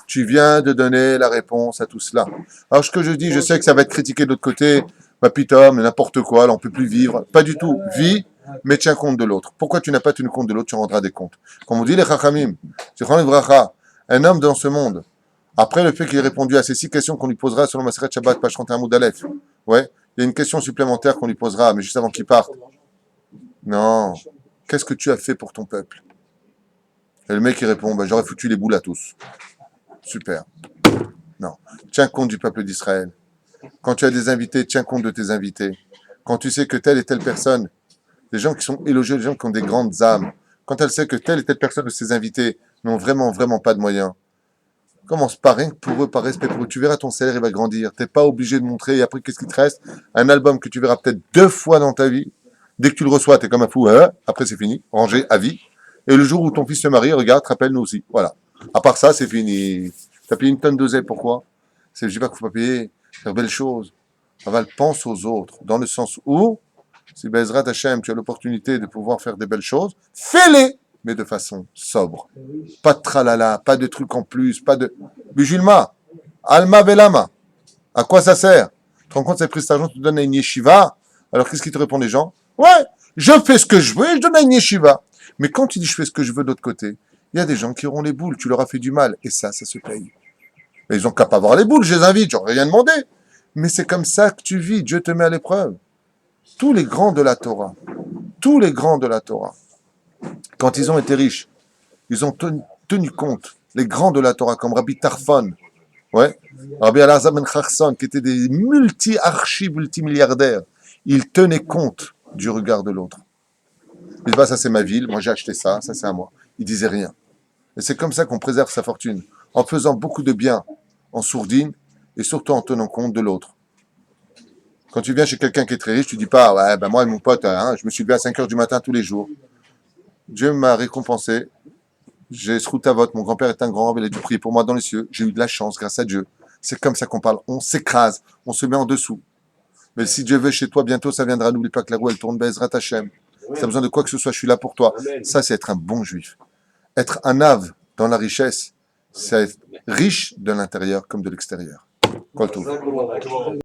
Tu viens de donner la réponse à tout cela. Alors, ce que je dis, je sais que ça va être critiqué de l'autre côté. Bah, putain, mais n'importe quoi, là, on peut plus vivre. Pas du tout. Vis, mais tiens compte de l'autre. Pourquoi tu n'as pas tenu compte de l'autre? Tu rendras des comptes. Comme on dit les chachamim, un homme dans ce monde, après le fait qu'il ait répondu à ces 6 questions qu'on lui posera selon Maseret Shabbat, page 31 Moudalef. Ouais. Il y a une question supplémentaire qu'on lui posera, mais juste avant qu'il parte. Non. Qu'est-ce que tu as fait pour ton peuple? Et le mec, il répond, bah, j'aurais foutu les boules à tous. Super. Non. Tiens compte du peuple d'Israël. Quand tu as des invités, tiens compte de tes invités. Quand tu sais que telle et telle personne, des gens qui sont élogieux, des gens qui ont des grandes âmes, quand elle sait que telle et telle personne de ses invités n'ont vraiment, vraiment pas de moyens, commence par rien que pour eux, par respect pour eux. Tu verras ton salaire, il va grandir. Tu n'es pas obligé de montrer. Et après, qu'est-ce qui te reste? Un album que tu verras peut-être 2 fois dans ta vie. Dès que tu le reçois, tu es comme un fou, hein, après c'est fini, rangé à vie. Et le jour où ton fils se marie, regarde, te rappelle nous aussi. Voilà. À part ça, c'est fini. Tu as payé une tonne d'oseille, pourquoi? Je dis pas qu'il faut pas payer, faire belle chose. Aval, pense aux autres, dans le sens où, si Bezrat Hashem, tu as l'opportunité de pouvoir faire des belles choses, fais-les, mais de façon sobre. Pas de tralala, pas de trucs en plus, pas de... Bijulma, Alma Velama. À quoi ça sert? Tu te rends compte, cette prise d'argent, tu te donnes à une yeshiva. Alors qu'est-ce qui te répondent les gens? Ouais, je fais ce que je veux et je donne à une yeshiva. Mais quand tu dis je fais ce que je veux de l'autre côté, il y a des gens qui auront les boules, tu leur as fait du mal. Et ça se paye. Mais ils n'ont qu'à pas avoir les boules, je les invite, j'aurais rien demandé. Mais c'est comme ça que tu vis, Dieu te met à l'épreuve. Tous les grands de la Torah, quand ils ont été riches, ils ont tenu compte, les grands de la Torah, comme Rabbi Tarfon, ouais, Rabbi Elazar ben Chachson, qui étaient des multimilliardaires, ils tenaient compte du regard de l'autre. Ils disaient, bah, ça c'est ma ville, moi j'ai acheté ça, ça c'est à moi. Ils disaient rien. Et c'est comme ça qu'on préserve sa fortune, en faisant beaucoup de bien, en sourdine, et surtout en tenant compte de l'autre. Quand tu viens chez quelqu'un qui est très riche, tu dis pas, ouais, ben moi et mon pote, hein, je me suis levé à 5 heures du matin tous les jours. Dieu m'a récompensé. J'ai vote. Mon grand-père est un grand, il a du prix pour moi dans les cieux. J'ai eu de la chance grâce à Dieu. C'est comme ça qu'on parle. On s'écrase, on se met en dessous. Mais si Dieu veut chez toi, bientôt ça viendra. N'oublie pas que la roue, elle tourne, Bezrat Hashem. Si tu as besoin de quoi que ce soit, je suis là pour toi. Ça, c'est être un bon juif. Être un ave dans la richesse, c'est être riche de l'intérieur comme de l'extérieur. Kol tov.